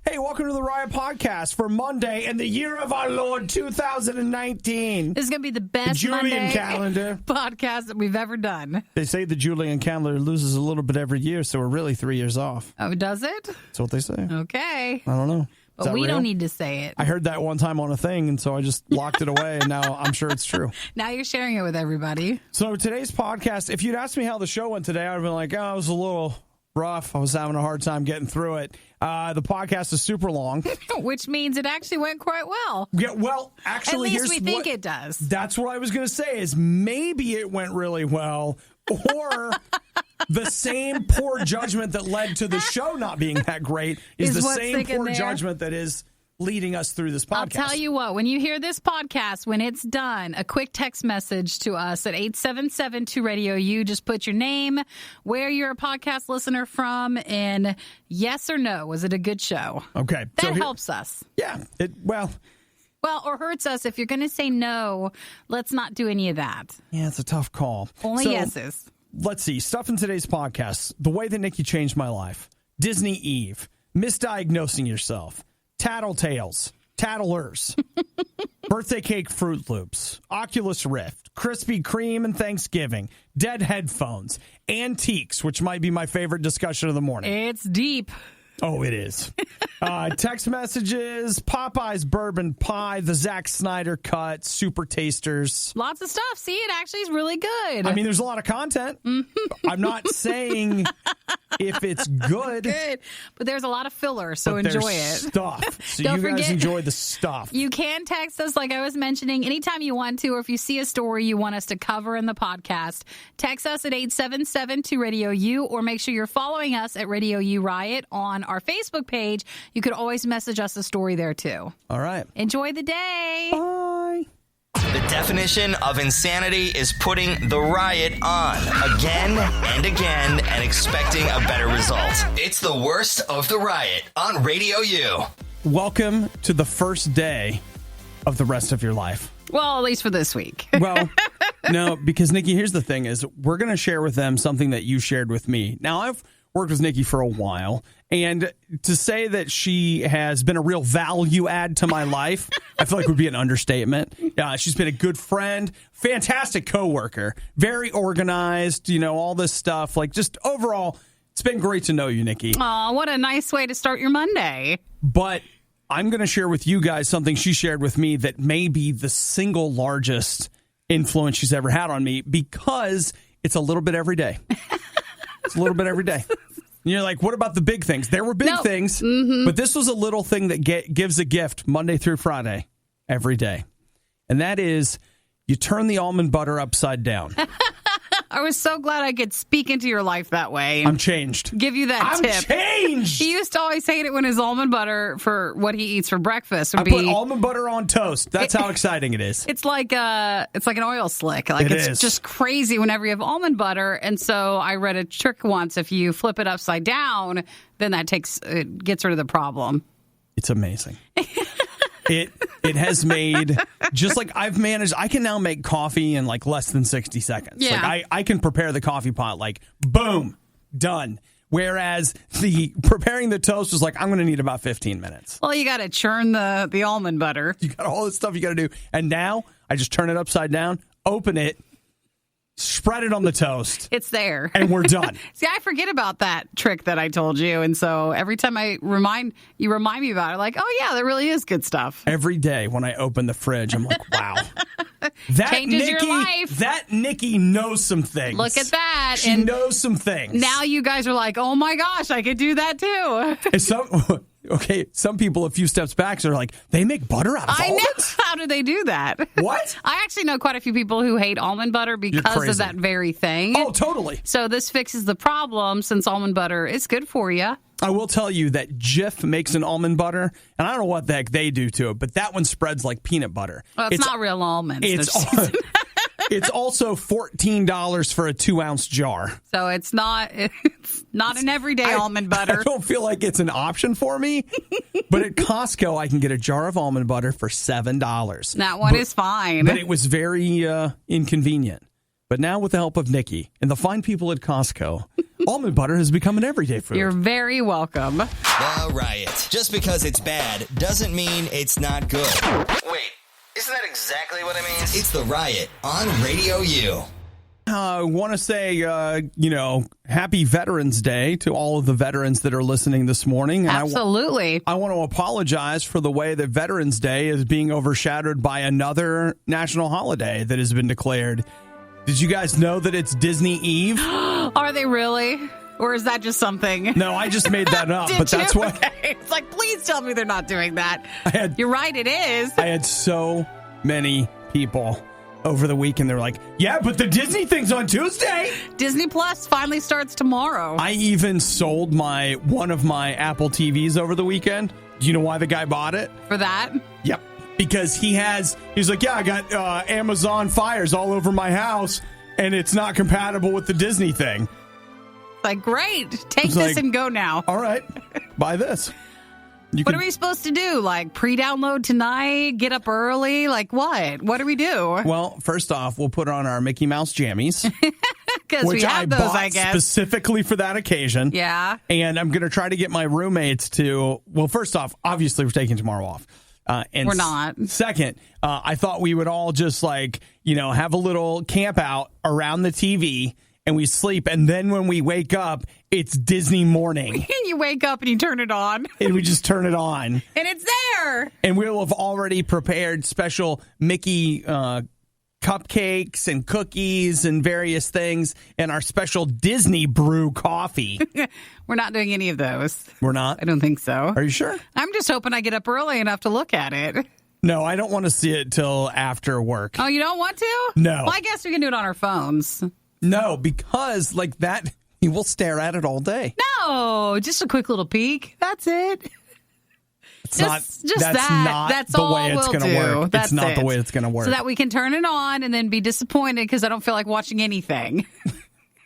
Hey, welcome to the RIOT podcast for Monday in the year of our Lord 2019. This is going to be the best Julian calendar podcast that we've ever done. They say the Julian calendar loses a little bit every year, so we're really 3 years off. Oh, does it? That's what they say. Okay. I don't know. But we don't need to say it. I heard that one time on a thing, and so I just locked it away, and now I'm sure it's true. Now you're sharing it with everybody. So today's podcast, if you'd asked me how the show went today, I would have been like, oh, it was a little rough. I was having a hard time getting through it. The podcast is super long. Which means it actually went quite well. Yeah, well, actually, at least we think it does. That's what I was going to say is maybe it went really well, or the same poor judgment that led to the show not being that great is the same poor judgment that is leading us through this podcast. I'll tell you what, when you hear this podcast, when it's done, a quick text message to us at 877-2RadioU. Just put your name, where you're a podcast listener from, and yes or no, was it a good show? Okay. That helps us. Yeah. Well, or hurts us. If you're going to say no, let's not do any of that. Yeah, it's a tough call. Only yeses. Let's see. Stuff in today's podcast. The way that Nikki changed my life. Disney Eve. Misdiagnosing yourself. Tattletales, Tattlers, birthday cake Fruit Loops, Oculus Rift, Krispy Kreme and Thanksgiving, dead headphones, antiques, which might be my favorite discussion of the morning. It's deep. Oh, it is. Text messages, Popeyes Bourbon Pie, the Zack Snyder cut, Super Tasters. Lots of stuff. See, it actually is really good. I mean, there's a lot of content. I'm not saying if it's good. But there's a lot of filler, so enjoy it. Stuff. So Don't you guys forget, enjoy the stuff. You can text us, like I was mentioning, anytime you want to, or if you see a story you want us to cover in the podcast, text us at 877-2RadioU, or make sure you're following us at RadioU Riot on our Facebook page. You could always message us a story there, too. All right. Enjoy the day. Bye. The definition of insanity is putting the riot on again and again and expecting a better result. It's the worst of the riot on RadioU. Welcome to the first day of the rest of your life. Well, at least for this week. Well, no, because Nikki, here's the thing is we're going to share with them something that you shared with me. Now, I've worked with Nikki for a while, and to say that she has been a real value add to my life, I feel like would be an understatement. She's been a good friend, fantastic coworker, very organized, all this stuff. Like, just overall, it's been great to know you, Nikki. Aw, what a nice way to start your Monday. But I'm going to share with you guys something she shared with me that may be the single largest influence she's ever had on me, because it's a little bit every day. It's a little bit every day. And you're like, what about the big things? There were big things, but this was a little thing that gives a gift Monday through Friday every day. And that is you turn the almond butter upside down. I was so glad I could speak into your life that way. I'm changed. Give you that tip. I'm changed. He used to always hate it when his almond butter for what he eats for breakfast would put almond butter on toast. That's how exciting it is. It's like an oil slick. Like it's just crazy whenever you have almond butter. And so I read a trick once. If you flip it upside down, then it gets rid of the problem. It's amazing. It has made, just like I've managed, I can now make coffee in like less than 60 seconds. Yeah. Like I can prepare the coffee pot like, boom, done. Whereas preparing the toast was like, I'm going to need about 15 minutes. Well, you got to churn the almond butter. You got all this stuff you got to do. And now I just turn it upside down, open it, spread it on the toast. It's there. And we're done. See, I forget about that trick that I told you. And so every time you remind me about it, like, oh, yeah, that really is good stuff. Every day when I open the fridge, I'm like, wow. That changes your life. That Nikki knows some things. Look at that. She knows some things. Now you guys are like, oh, my gosh, I could do that, too. Okay, some people a few steps back are like, they make butter out of almonds? I know. How do they do that? What? I actually know quite a few people who hate almond butter because of that very thing. Oh, totally. So this fixes the problem since almond butter is good for you. I will tell you that Jif makes an almond butter, and I don't know what the heck they do to it, but that one spreads like peanut butter. Well, it's not real almonds. It's also $14 for a 2-ounce jar. So it's not an everyday almond butter. I don't feel like it's an option for me, but at Costco I can get a jar of almond butter for $7. That one is fine. But it was very inconvenient. But now with the help of Nikki and the fine people at Costco, almond butter has become an everyday food. You're very welcome. The Riot. Just because it's bad doesn't mean it's not good. Wait, isn't that exactly what it means? It's The Riot on Radio U. I want to say, happy Veterans Day to all of the veterans that are listening this morning. And Absolutely. I want to apologize for the way that Veterans Day is being overshadowed by another national holiday that has been declared. Did you guys know that it's Disney Eve? Are they really? Or is that just something? No, I just made that up, but that's what. Okay. It's like, please tell me they're not doing that. You're right, it is. I had so many people over the weekend. They're like, yeah, but the Disney thing's on Tuesday. Disney Plus finally starts tomorrow. I even sold one of my Apple TVs over the weekend. Do you know why the guy bought it? For that? Yep. Because he's like, yeah, I got Amazon Fires all over my house, and it's not compatible with the Disney thing. Like, great. Take this and go now. All right. Buy this. What are we supposed to do? Like, pre-download tonight? Get up early? Like, what? What do we do? Well, first off, we'll put on our Mickey Mouse jammies. Because we have those, I guess. Specifically for that occasion. Yeah. And I'm going to try to get my roommates to, well, first off, obviously we're taking tomorrow off. And we're not. Second, I thought we would all just have a little camp out around the TV and we sleep. And then when we wake up, it's Disney morning. And you wake up and you turn it on. And we just turn it on. And it's there. And we'll have already prepared special Mickey cupcakes and cookies and various things and our special Disney brew coffee. We're not doing any of those. We're not? I don't think so. Are you sure? I'm just hoping I get up early enough to look at it. No, I don't want to see it till after work. Oh, you don't want to? No. Well, I guess we can do it on our phones. No, because like that, you will stare at it all day. No, just a quick little peek. That's it. That's not the way it's going to work. It's not the way it's going to work. So that we can turn it on and then be disappointed because I don't feel like watching anything.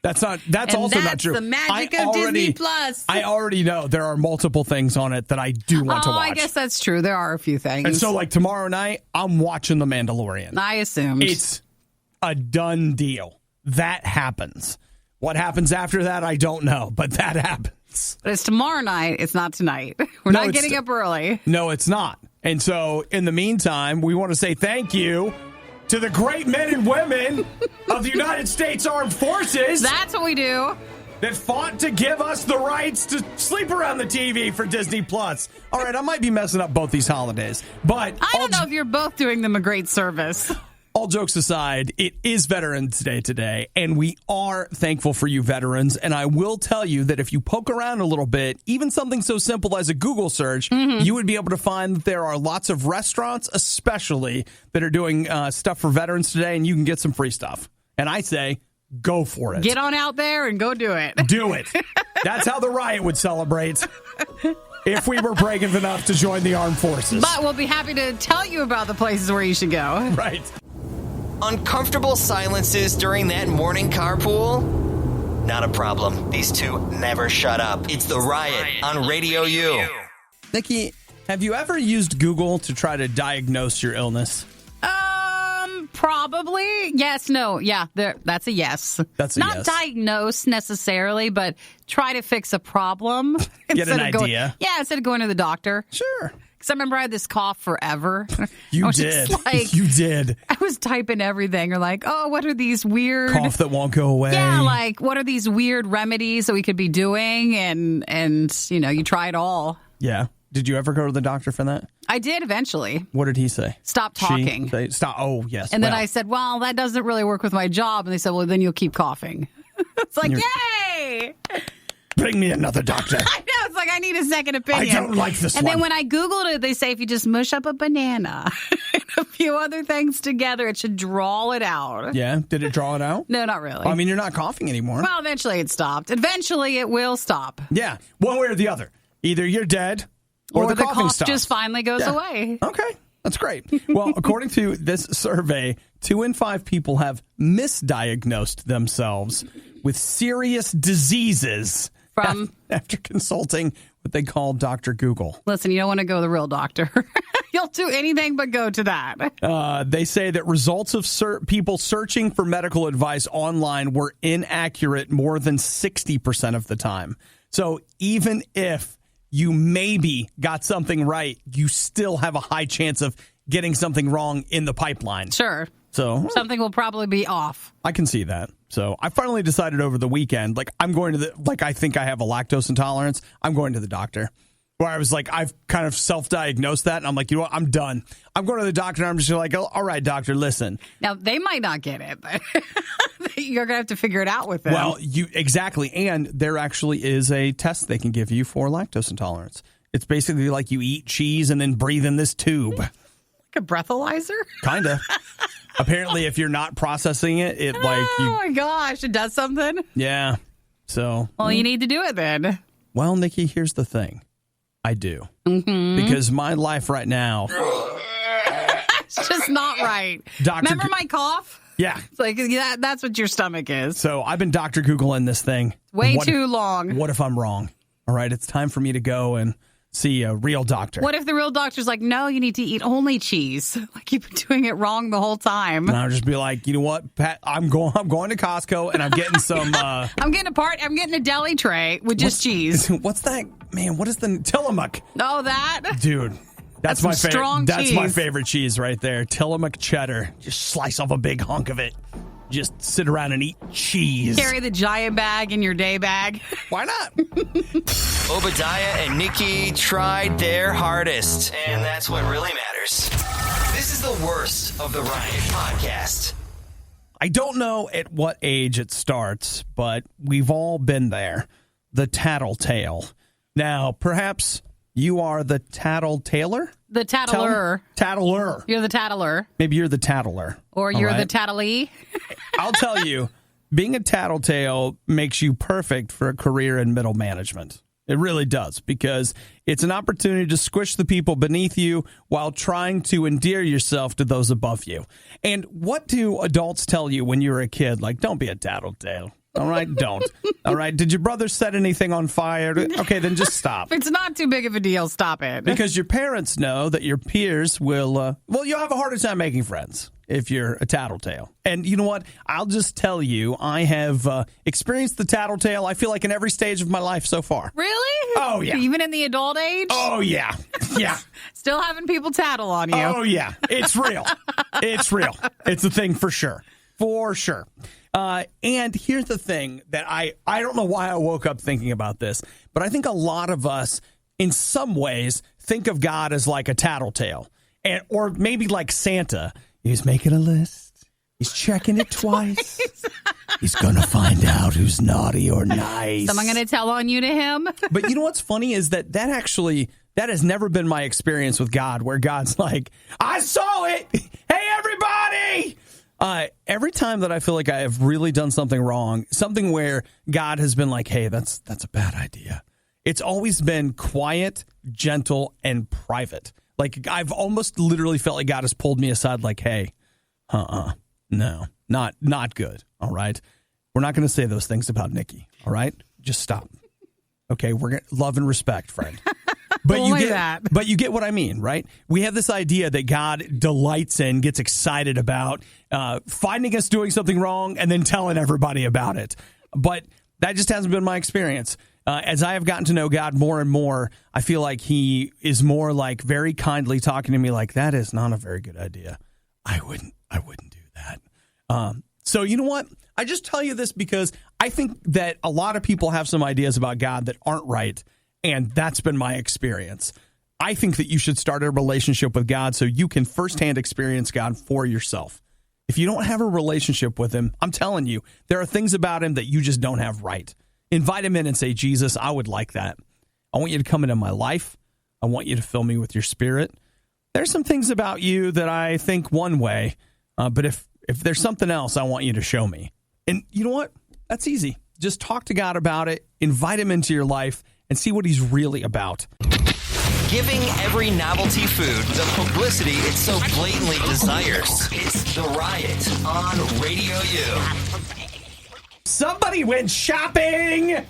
That's also not true. That's the magic of Disney Plus. I already know there are multiple things on it that I do want to watch. I guess that's true. There are a few things. And so like tomorrow night, I'm watching The Mandalorian. I assumed. It's a done deal. That happens. What happens after that, I don't know, but that happens. But it's tomorrow night. It's not tonight. We're not getting up early. No, it's not. And so in the meantime, we want to say thank you to the great men and women of the United States Armed Forces. That's what we do. That fought to give us the rights to sleep around the TV for Disney Plus. All right, I might be messing up both these holidays, but I don't know if you're both doing them a great service. All jokes aside, it is Veterans Day today, and we are thankful for you veterans. And I will tell you that if you poke around a little bit, even something so simple as a Google search, you would be able to find that there are lots of restaurants, especially, that are doing stuff for veterans today, and you can get some free stuff. And I say, go for it. Get on out there and go do it. Do it. That's how the Riot would celebrate. If we were brave enough to join the armed forces. But we'll be happy to tell you about the places where you should go. Right. Uncomfortable silences during that morning carpool? Not a problem. These two never shut up. It's The Riot on Radio U. Nikki, have you ever used Google to try to diagnose your illness? Probably. Yes, no. Yeah, that's a yes. That's a Not yes. diagnose necessarily, but try to fix a problem. Get an idea. Instead of going to the doctor. Sure. Because I remember I had this cough forever. You did. You did. I was typing everything. Or like, oh, what are these weird... Cough that won't go away. Yeah, like, what are these weird remedies that we could be doing? And you try it all. Yeah. Did you ever go to the doctor for that? I did eventually. What did he say? Stop talking. Stop. Oh, yes. And then I said, well, that doesn't really work with my job. And they said, well, then you'll keep coughing. It's like, yay! Bring me another doctor. I know. It's like, I need a second opinion. I don't like this And one. then when I Googled it, they say if you just mush up a banana and a few other things together, it should draw it out. Yeah? Did it draw it out? No, not really. I mean, you're not coughing anymore. Well, eventually it stopped. Eventually it will stop. Yeah. One way or the other. Either you're dead or the coughing cough stops. just finally goes away. Okay. That's great. Well, according to this survey, 2 in 5 people have misdiagnosed themselves with serious diseases after consulting what they call Dr. Google. Listen, you don't want to go to the real doctor. You'll do anything but go to that. They say that results of people searching for medical advice online were inaccurate more than 60% of the time. So even if you maybe got something right, you still have a high chance of getting something wrong in the pipeline. Sure. So something will probably be off. I can see that. So I finally decided over the weekend, I'm going to I think I have a lactose intolerance. I'm going to the doctor. Where I was like, I've kind of self-diagnosed that. And I'm like, you know what? I'm done. I'm going to the doctor. And I'm just like, all right, doctor, listen. Now, they might not get it, but you're going to have to figure it out with them. Well, exactly. And there actually is a test they can give you for lactose intolerance. It's basically like you eat cheese and then breathe in this tube. Like a breathalyzer? Kind of. Apparently, if you're not processing it, oh my gosh, it does something? Yeah. So. Well, you need to do it then. Well, Nikki, here's the thing. I do. Mm-hmm. Because my life right now. It's just not right. Remember my cough? Yeah. It's like, that's what your stomach is. So I've been Dr. Googling this thing. Way too long. What if I'm wrong? All right, it's time for me to go and see a real doctor. What if the real doctor's like, no, you need to eat only cheese? Like you've been doing it wrong the whole time. And I'll just be like, you know what, Pat, I'm going to Costco and I'm getting some. I'm getting a deli tray with just cheese. What's that, man? What is the Tillamook? Oh, that, dude. That's my favorite. Strong that's cheese. My favorite cheese right there. Tillamook cheddar. Just slice off a big hunk of it. Just sit around and eat cheese. Carry the giant bag in your day bag. Why not? Obadiah and Nikki tried their hardest, and that's what really matters. This is the worst of the Riot podcast. I don't know at what age it starts, but we've all been there. The tattletale. Now, perhaps you are the tattletaler? The tattler. Tattler. You're the tattler. Maybe you're the tattler. Or you're the tattlee. I'll tell you, being a tattletale makes you perfect for a career in middle management. It really does, because it's an opportunity to squish the people beneath you while trying to endear yourself to those above you. And what do adults tell you when you were a kid? Like, don't be a tattletale. All right, don't. All right, did your brother set anything on fire? Okay, then just stop. It's not too big of a deal. Stop it. Because your parents know that your peers will, you'll have a harder time making friends if you're a tattletale. And you know what? I'll just tell you, I have experienced the tattletale, I feel like, in every stage of my life so far. Really? Oh, yeah. Even in the adult age? Oh, yeah. Yeah. Still having people tattle on you. Oh, yeah. It's real. It's real. It's a thing for sure. For sure. And here's the thing that I don't know why I woke up thinking about this, but I think a lot of us, in some ways, think of God as like a tattletale, or maybe like Santa. He's making a list. He's checking it twice. He's going to find out who's naughty or nice. Someone going to tell on you to him? But you know what's funny is that has never been my experience with God, where God's like, I saw it. Hey, everybody. Every time that I feel like I have really done something wrong, something where God has been like, hey, that's a bad idea. It's always been quiet, gentle, and private. Like, I've almost literally felt like God has pulled me aside like, hey, no, not good. All right. We're not going to say those things about Nikki. All right. Just stop. Okay. We're going to love and respect, friend. But you get what I mean, right? We have this idea that God delights in, gets excited about finding us doing something wrong and then telling everybody about it. But that just hasn't been my experience. As I have gotten to know God more and more, I feel like he is more like very kindly talking to me like, that is not a very good idea. I wouldn't do that. So you know what? I just tell you this because I think that a lot of people have some ideas about God that aren't right. And that's been my experience. I think that you should start a relationship with God so you can firsthand experience God for yourself. If you don't have a relationship with him, I'm telling you, there are things about him that you just don't have right. Invite him in and say, Jesus, I would like that. I want you to come into my life. I want you to fill me with your spirit. There's some things about you that I think one way, but if there's something else, I want you to show me. And you know what? That's easy. Just talk to God about it. Invite him into your life. And see what he's really about. Giving every novelty food the publicity it so blatantly desires. It's The Riot on Radio U. Somebody went shopping!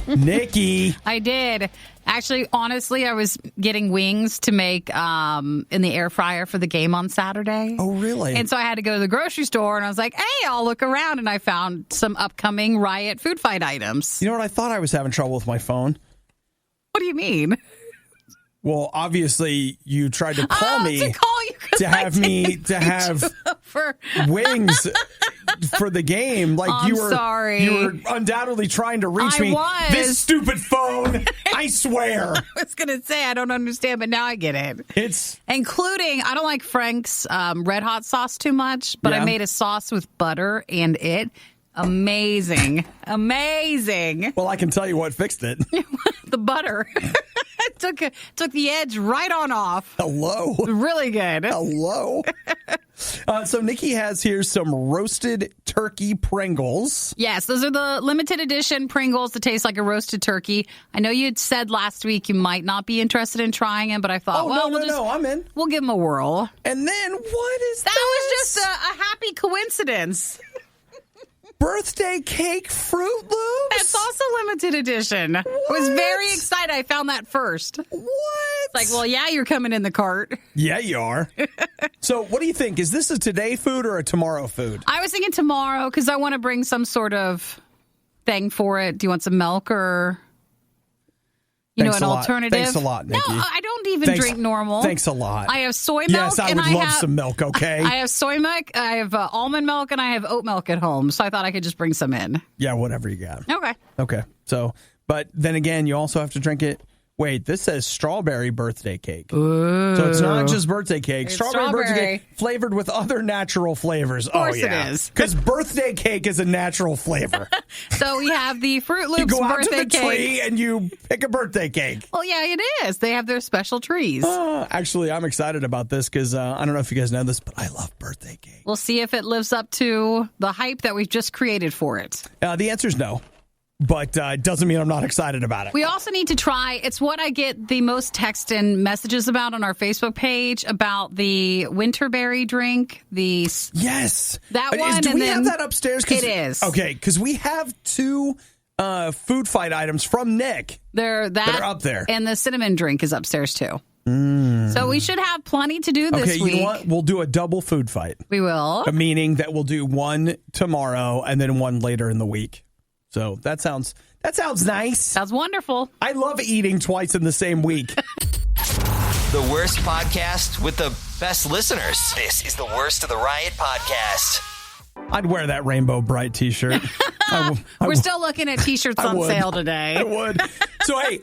Nikki. I did. Actually, honestly, I was getting wings to make in the air fryer for the game on Saturday. Oh, really? And so I had to go to the grocery store, and I was like, hey, I'll look around. And I found some upcoming Riot food fight items. You know what? I thought I was having trouble with my phone. What do you mean? Well, obviously, you tried to call me to call you to have me to have wings for the game. Like sorry. You were undoubtedly trying to reach me. Was. This stupid phone. I swear. I was gonna say I don't understand, but now I get it. It's including I don't like Frank's Red Hot sauce too much, but I made a sauce with butter and it. Amazing. Well, I can tell you what fixed it. The butter. It took the edge right on off. Hello. Really good. Hello. So Nikki has here some roasted turkey Pringles. Yes, those are the limited edition Pringles that taste like a roasted turkey. I know you had said last week you might not be interested in trying them, but I thought, no, I'm in. We'll give them a whirl. And then what is that? That was just a happy coincidence. Birthday cake Fruit Loops? That's also limited edition. What? I was very excited. I found that first. What? It's like, well, yeah, you're coming in the cart. Yeah, you are. So what do you think? Is this a today food or a tomorrow food? I was thinking tomorrow because I want to bring some sort of thing for it. Do you want some milk or... an alternative? Thanks a lot, Nikki. No, I don't even drink normal. Thanks a lot. I have soy milk. Yes, I would love some milk, okay? I have soy milk, I have almond milk, and I have oat milk at home. So I thought I could just bring some in. Yeah, whatever you got. Okay. So, but then again, you also have to drink it. Wait, this says strawberry birthday cake. Ooh. So it's not just birthday cake. It's strawberry birthday cake flavored with other natural flavors. Of course it is. Because birthday cake is a natural flavor. So we have the Fruit Loops birthday cake. You go out birthday to the tree and you pick a birthday cake. Well, yeah, it is. They have their special trees. Actually, I'm excited about this because I don't know if you guys know this, but I love birthday cake. We'll see if it lives up to the hype that we've just created for it. The answer is no. But it doesn't mean I'm not excited about it. We also need to try, it's what I get the most text and messages about on our Facebook page, about the winterberry drink. Yes. That one. Do we have that upstairs? It is. Okay, because we have two food fight items from Nick that are up there. And the cinnamon drink is upstairs, too. So we should have plenty to do this week. Okay, you know what? We'll do a double food fight. We will. Meaning that we'll do one tomorrow and then one later in the week. So that sounds nice. Sounds wonderful. I love eating twice in the same week. The worst podcast with the best listeners. This is the Worst of the Riot podcast. I'd wear that Rainbow Bright t-shirt. We're still looking at t-shirts on sale today. I would. So, hey,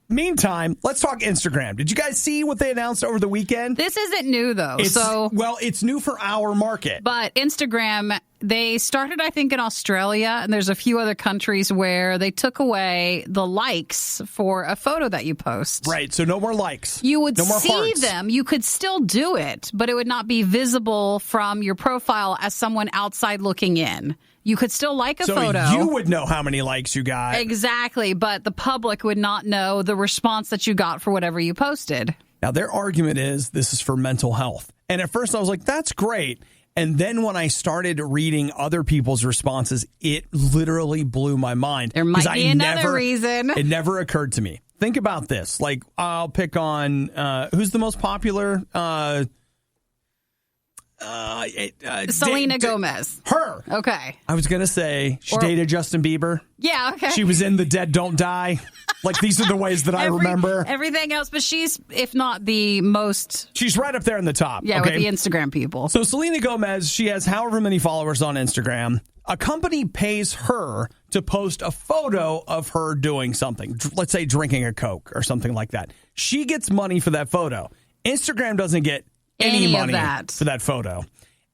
meantime, let's talk Instagram. Did you guys see what they announced over the weekend? This isn't new, though. It's new for our market. But Instagram, they started, I think, in Australia, and there's a few other countries where they took away the likes for a photo that you post. Right, so no more likes. You would no more see hearts. them. You could still do it, but it would not be visible from your profile as someone outside looking in. You could still like a photo. So you would know how many likes you got. Exactly, but the public would not know the response that you got for whatever you posted. Now, their argument is this is for mental health. And at first I was like, that's great. And then when I started reading other people's responses, it literally blew my mind. There might be another reason. It never occurred to me. Think about this. Like, I'll pick on who's the most popular Selena Gomez. Her. Okay. I was going to say she dated Justin Bieber. Yeah, okay. She was in The Dead Don't Die. Like, these are the ways that I remember. Everything else, but she's, if not the most... She's right up there in the top. Yeah, with the Instagram people. So Selena Gomez, she has however many followers on Instagram. A company pays her to post a photo of her doing something. Let's say drinking a Coke or something like that. She gets money for that photo. Instagram doesn't get any money for that photo.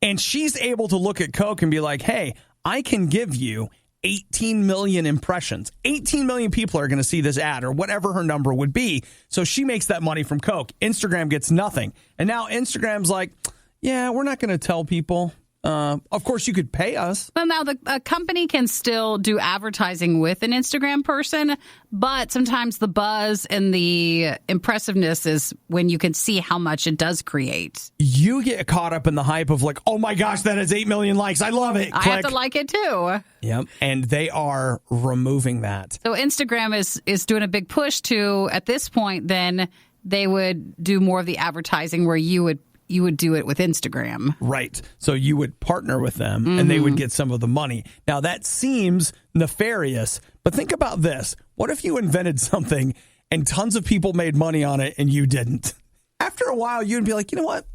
And she's able to look at Coke and be like, hey, I can give you 18 million impressions. 18 million people are going to see this ad or whatever her number would be. So she makes that money from Coke. Instagram gets nothing. And now Instagram's like, yeah, we're not going to tell people Of course, you could pay us. Well, now a company can still do advertising with an Instagram person, but sometimes the buzz and the impressiveness is when you can see how much it does create. You get caught up in the hype of like, oh my gosh, that has 8 million likes. I love it. I have to like it too. Yep. And they are removing that. So Instagram is doing a big push to, at this point, then they would do more of the advertising where you would do it with Instagram. Right. So you would partner with them and they would get some of the money. Now, that seems nefarious, but think about this. What if you invented something and tons of people made money on it and you didn't? After a while, you'd be like, you know what?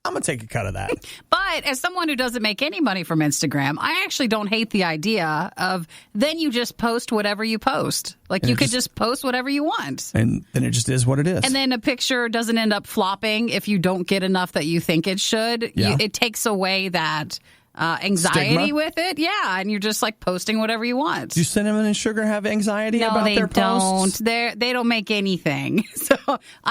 I'm going to take a cut of that. But as someone who doesn't make any money from Instagram, I actually don't hate the idea of then you just post whatever you post. Like and you could just post whatever you want. And then it just is what it is. And then a picture doesn't end up flopping if you don't get enough that you think it should. Yeah. It takes away that anxiety stigma with it. Yeah. And you're just like posting whatever you want. Do Cinnamon and Sugar have anxiety about their posts? No, they don't. They don't make anything. So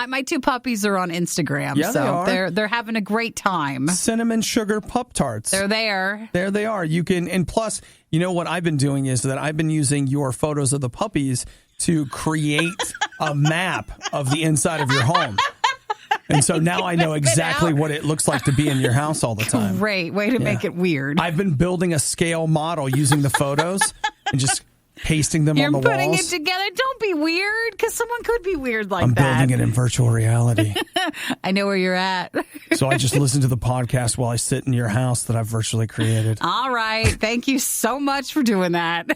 my 2 puppies are on Instagram. Yeah, so they are. They're having a great time. Cinnamon Sugar Pup Tarts. They're there. There they are. You can, and plus, you know what I've been doing is that I've been using your photos of the puppies to create a map of the inside of your home. And so now I know exactly what it looks like to be in your house all the time. Great way to make it weird. I've been building a scale model using the photos and just pasting them on the walls. You're putting it together. Don't be weird, because someone could be weird like that. I'm building it in virtual reality. I know where you're at. So I just listen to the podcast while I sit in your house that I've virtually created. All right. Thank you so much for doing that.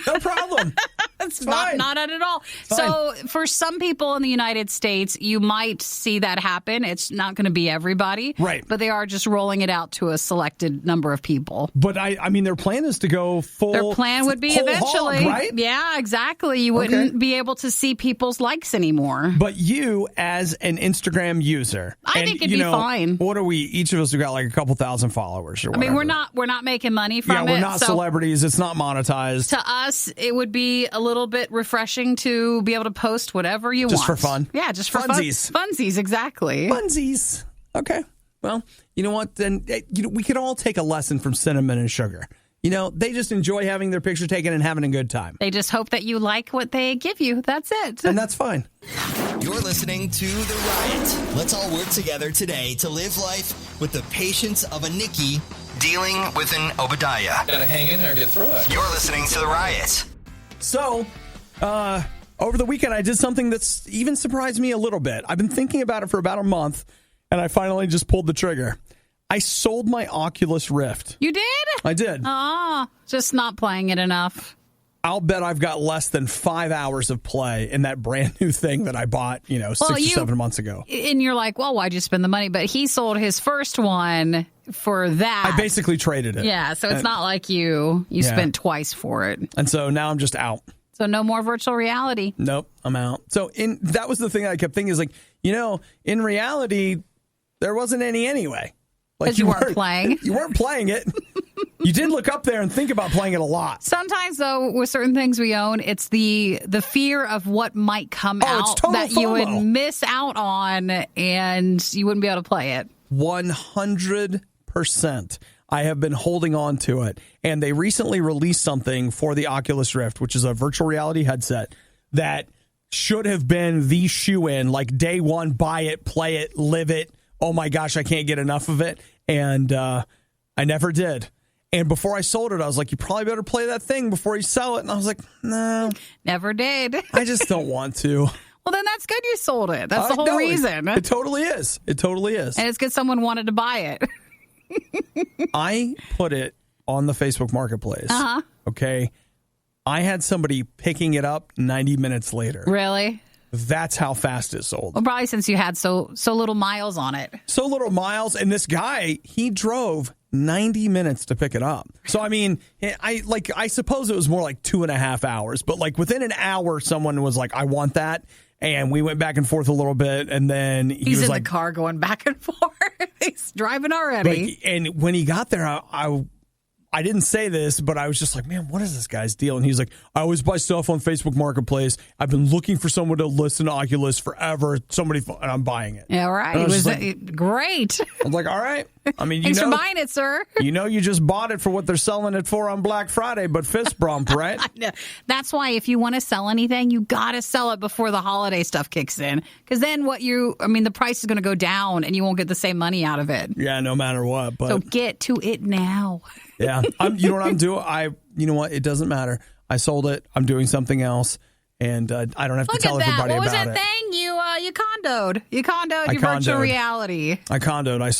No problem. It's not at all. So for some people in the United States, you might see that happen. It's not going to be everybody. Right. But they are just rolling it out to a selected number of people. But I mean, their plan is to go full. Their plan would be eventually. Hog, right? Yeah, exactly. You wouldn't be able to see people's likes anymore. But you, as an Instagram user, I think it'd be fine. What are we? Each of us have got like a couple thousand followers or whatever. I mean, we're not making money from it. Yeah, we're not celebrities. It's not monetized. To us, it would be a little bit refreshing to be able to post whatever you want. Just for fun? Yeah, just for Funsies. Funsies, exactly. Funsies. Okay. Well, you know what? Then we could all take a lesson from Cinnamon and Sugar. You know, they just enjoy having their picture taken and having a good time. They just hope that you like what they give you. That's it. And that's fine. You're listening to The Riot. Let's all work together today to live life with the patience of a Nikki dealing with an Obadiah. Gotta hang in there and get through it. You're listening to The Riot. So, over the weekend, I did something that's even surprised me a little bit. I've been thinking about it for about a month, and I finally just pulled the trigger. I sold my Oculus Rift. You did? I did. Just not playing it enough. I'll bet I've got less than 5 hours of play in that brand new thing that I bought, 6 or 7 months ago. And you're like, well, why'd you spend the money? But he sold his first one for that. I basically traded it. Yeah, so it's not like you spent twice for it. And so now I'm just out. So no more virtual reality. Nope, I'm out. So that was the thing I kept thinking is like, in reality, there wasn't any anyway. Because you weren't playing. You weren't playing it. You did look up there and think about playing it a lot. Sometimes, though, with certain things we own, it's the fear of what might come out that FOMO. You would miss out on, and you wouldn't be able to play it. 100%. I have been holding on to it. And they recently released something for the Oculus Rift, which is a virtual reality headset that should have been the shoe-in, like day one, buy it, play it, live it. Oh my gosh, I can't get enough of it. And I never did. And before I sold it, I was like, you probably better play that thing before you sell it. And I was like, no. Never did. I just don't want to. Well, then that's good you sold it. That's the whole reason. It totally is. It totally is. And it's good someone wanted to buy it. I put it on the Facebook Marketplace. Uh-huh. Okay. I had somebody picking it up 90 minutes later. Really? That's how fast it sold. Well, probably since you had so little miles on it. So little miles. And this guy, he drove 90 minutes to pick it up. So, I mean, I suppose it was more like 2.5 hours. But like within an hour, someone was like, I want that. And we went back and forth a little bit. And then he's was in like, the car going back and forth. He's driving already. And when he got there, I didn't say this, but I was just like, man, what is this guy's deal? And he's like, I always buy stuff on Facebook Marketplace. I've been looking for someone to listen to Oculus forever. And I'm buying it. Yeah, right. It was like, great. I was like, all right. I mean, Thanks for buying it, sir. You just bought it for what they're selling it for on Black Friday, but fist bump, right? That's why if you want to sell anything, you got to sell it before the holiday stuff kicks in. Because then the price is going to go down and you won't get the same money out of it. Yeah, no matter what. But so get to it now. Yeah. You know what I'm doing? You know what? It doesn't matter. I sold it. I'm doing something else. And I don't have to tell everybody about it. What was that thing? You condoed. You condoed your virtual reality. I condoed. I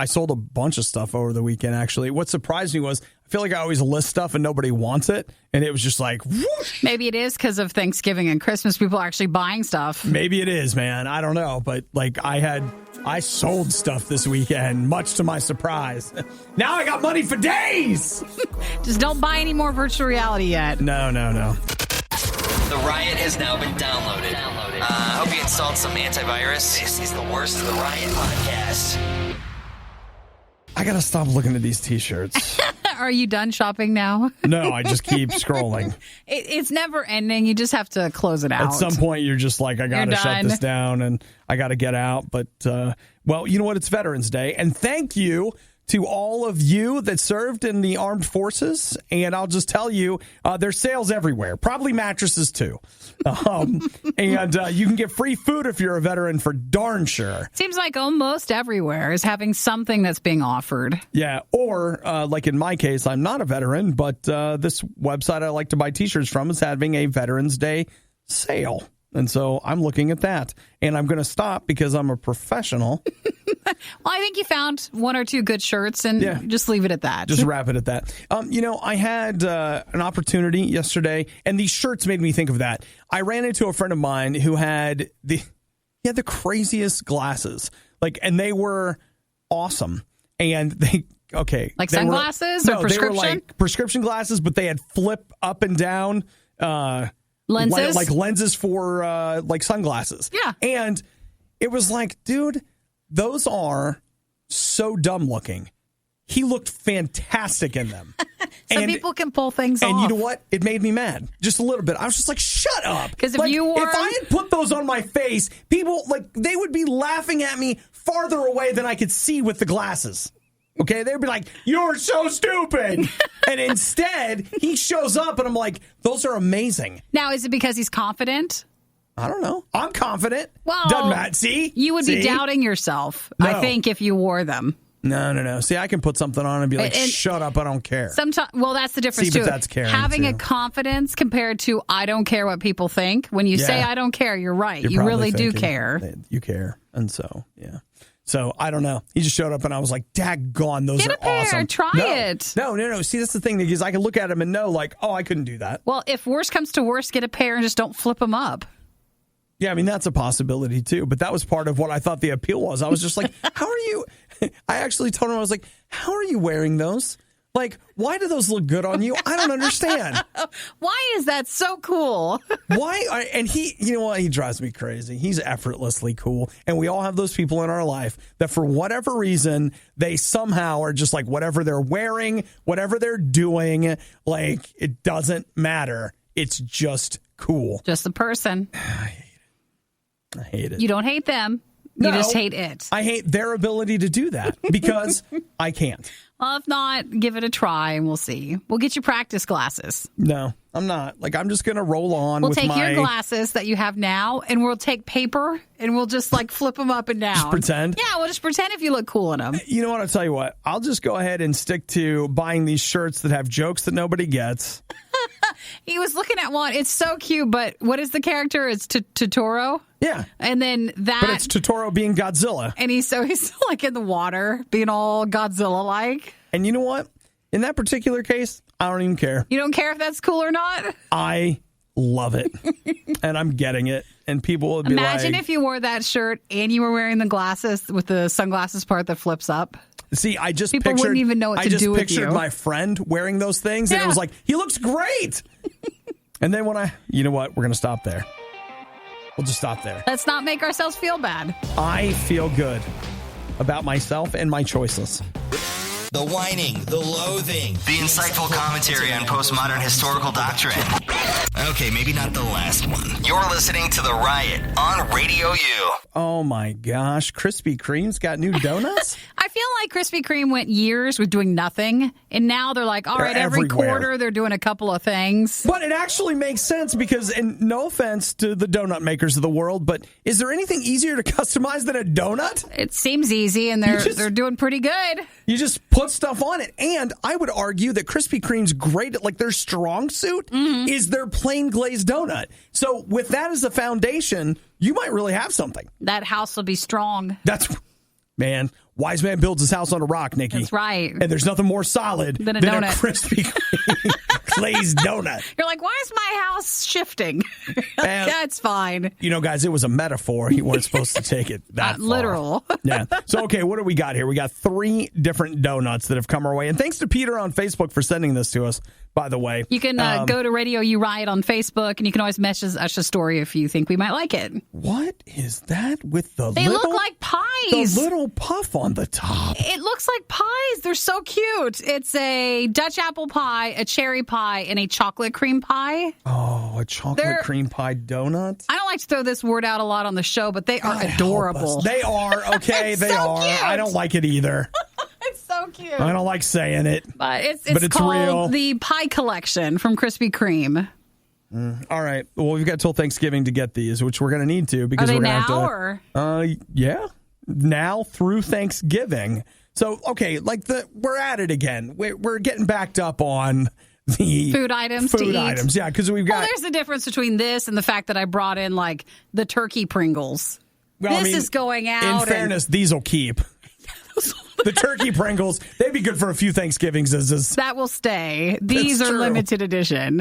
sold a bunch of stuff over the weekend, actually. What surprised me was I feel like I always list stuff and nobody wants it. And it was just like, whoosh. Maybe it is because of Thanksgiving and Christmas. People are actually buying stuff. Maybe it is, man. I don't know. But like I sold stuff this weekend, much to my surprise. Now I got money for days. Just don't buy any more virtual reality yet. No. The Riot has now been downloaded. I hope you installed some antivirus. This is the worst of the Riot podcast. I gotta stop looking at these T-shirts. Are you done shopping now? No, I just keep scrolling. It's never ending. You just have to close it out. At some point, you're just like, I gotta shut this down and I gotta get out. But, well, you know what? It's Veterans Day. And thank you to all of you that served in the armed forces. And I'll just tell you, there's sales everywhere, probably mattresses too. And you can get free food if you're a veteran for darn sure. Seems like almost everywhere is having something that's being offered. Yeah. Or like in my case, I'm not a veteran, but this website I like to buy T-shirts from is having a Veterans Day sale. And so I'm looking at that. And I'm going to stop because I'm a professional. Well, I think you found one or two good shirts and just leave it at that. Just wrap it at that. I had an opportunity yesterday, and these shirts made me think of that. I ran into a friend of mine who had the craziest glasses, and they were awesome. And they like sunglasses or prescription? They were like prescription glasses, but they had flip up and down lenses, like lenses for like sunglasses. Yeah, and it was like, dude, those are so dumb looking. He looked fantastic in them. Some people can pull things off. And you know what? It made me mad. Just a little bit. I was just like, shut up. Because if I had put those on my face, people, they would be laughing at me farther away than I could see with the glasses. Okay? They'd be like, you're so stupid. And instead, he shows up and I'm like, those are amazing. Now, is it because he's confident? I don't know. I'm confident. Well, doesn't matter. See? You would be doubting yourself, No. I think, if you wore them. No. See, I can put something on and be like, shut up, I don't care. Well, that's the difference, See, too. but that's caring, having too. a confidence compared to, I don't care what people think. When you say, I don't care, you're right. You're you really thinking, do care. You care. And so, yeah. So, I don't know. He just showed up and I was like, daggone, those Get are a pair, awesome. Try it. No. See, that's the thing, because I can look at him and know, I couldn't do that. Well, if worse comes to worse, get a pair and just don't flip them up. Yeah, I mean, that's a possibility, too. But that was part of what I thought the appeal was. I was just like, how are you? I actually told him, I was like, how are you wearing those? Why do those look good on you? I don't understand. Why is that so cool? Why? And you know what? He drives me crazy. He's effortlessly cool. And we all have those people in our life that for whatever reason, they somehow are just whatever they're wearing, whatever they're doing, it doesn't matter. It's just cool. Just the person. I hate it. You don't hate them. You just hate it. I hate their ability to do that because I can't. Well, if not, give it a try and we'll see. We'll get you practice glasses. No, I'm not. I'm just going to roll on We'll with take your glasses that you have now and we'll take paper and we'll just flip them up and down. Just pretend? Yeah, we'll just pretend if you look cool in them. You know what? I'll tell you what. I'll just go ahead and stick to buying these shirts that have jokes that nobody gets. He was looking at one. It's so cute, but what is the character? It's Totoro? Yeah. And then that. But it's Totoro being Godzilla. And he's in the water, being all Godzilla-like. And you know what? In that particular case, I don't even care. You don't care if that's cool or not? I love it. And I'm getting it. And people would be Imagine if you wore that shirt and you were wearing the glasses with the sunglasses part that flips up. See, I just people wouldn't even know what to do with you. I just pictured my friend wearing those things, and it was like, he looks great. And then you know what? We're going to stop there. We'll just stop there. Let's not make ourselves feel bad. I feel good about myself and my choices. The whining, the loathing, the insightful commentary on postmodern historical doctrine. Okay, maybe not the last one. You're listening to The Riot on Radio U. Oh my gosh, Krispy Kreme's got new donuts? I feel like Krispy Kreme went years with doing nothing, and now they're like, all right, every everywhere. quarter they're doing a couple of things. But it actually makes sense because, and no offense to the donut makers of the world, but is there anything easier to customize than a donut? It seems easy, and they're doing pretty good. You just put stuff on it. And I would argue that Krispy Kreme's great at, like, their strong suit is their plain glazed donut. So with that as a foundation, you might really have something. That house will be strong. Man, wise man builds his house on a rock, Nikki. That's right. And there's nothing more solid Than a a donut. Krispy Kreme glazed donut. You're like, why is my house shifting? That's fine. You know, guys, it was a metaphor. You weren't supposed to take it that far. Literal. Yeah. So, okay, what do we got here? We got 3 different donuts that have come our way. And thanks to Peter on Facebook for sending this to us, by the way. You can go to Radio U Riot on Facebook, and you can always message us a story if you think we might like it. What is that with the They little... look like pies. The little puff on the top. It looks like pies. They're so cute. It's a Dutch apple pie, a cherry pie, and a chocolate cream pie. Oh, a chocolate cream pie donut? I don't like to throw this word out a lot on the show, but they are God adorable. They are, okay, they so are. cute. I don't like it either. It's so cute. I don't like saying it. But it's called real. the Pie Collection from Krispy Kreme. All right. Well, we've got till Thanksgiving to get these, which we're going to need to because Are they we're going to now, have to. Yeah. Now through Thanksgiving. So, okay, we're at it again. We're getting backed up on the food items to eat. Yeah, because we've got. Well, there's a difference between this and the fact that I brought in like the turkey Pringles. Well, this is going out. In fairness, these will keep. The turkey Pringles, they'd be good for a few Thanksgivings. That will stay. These are true. limited edition.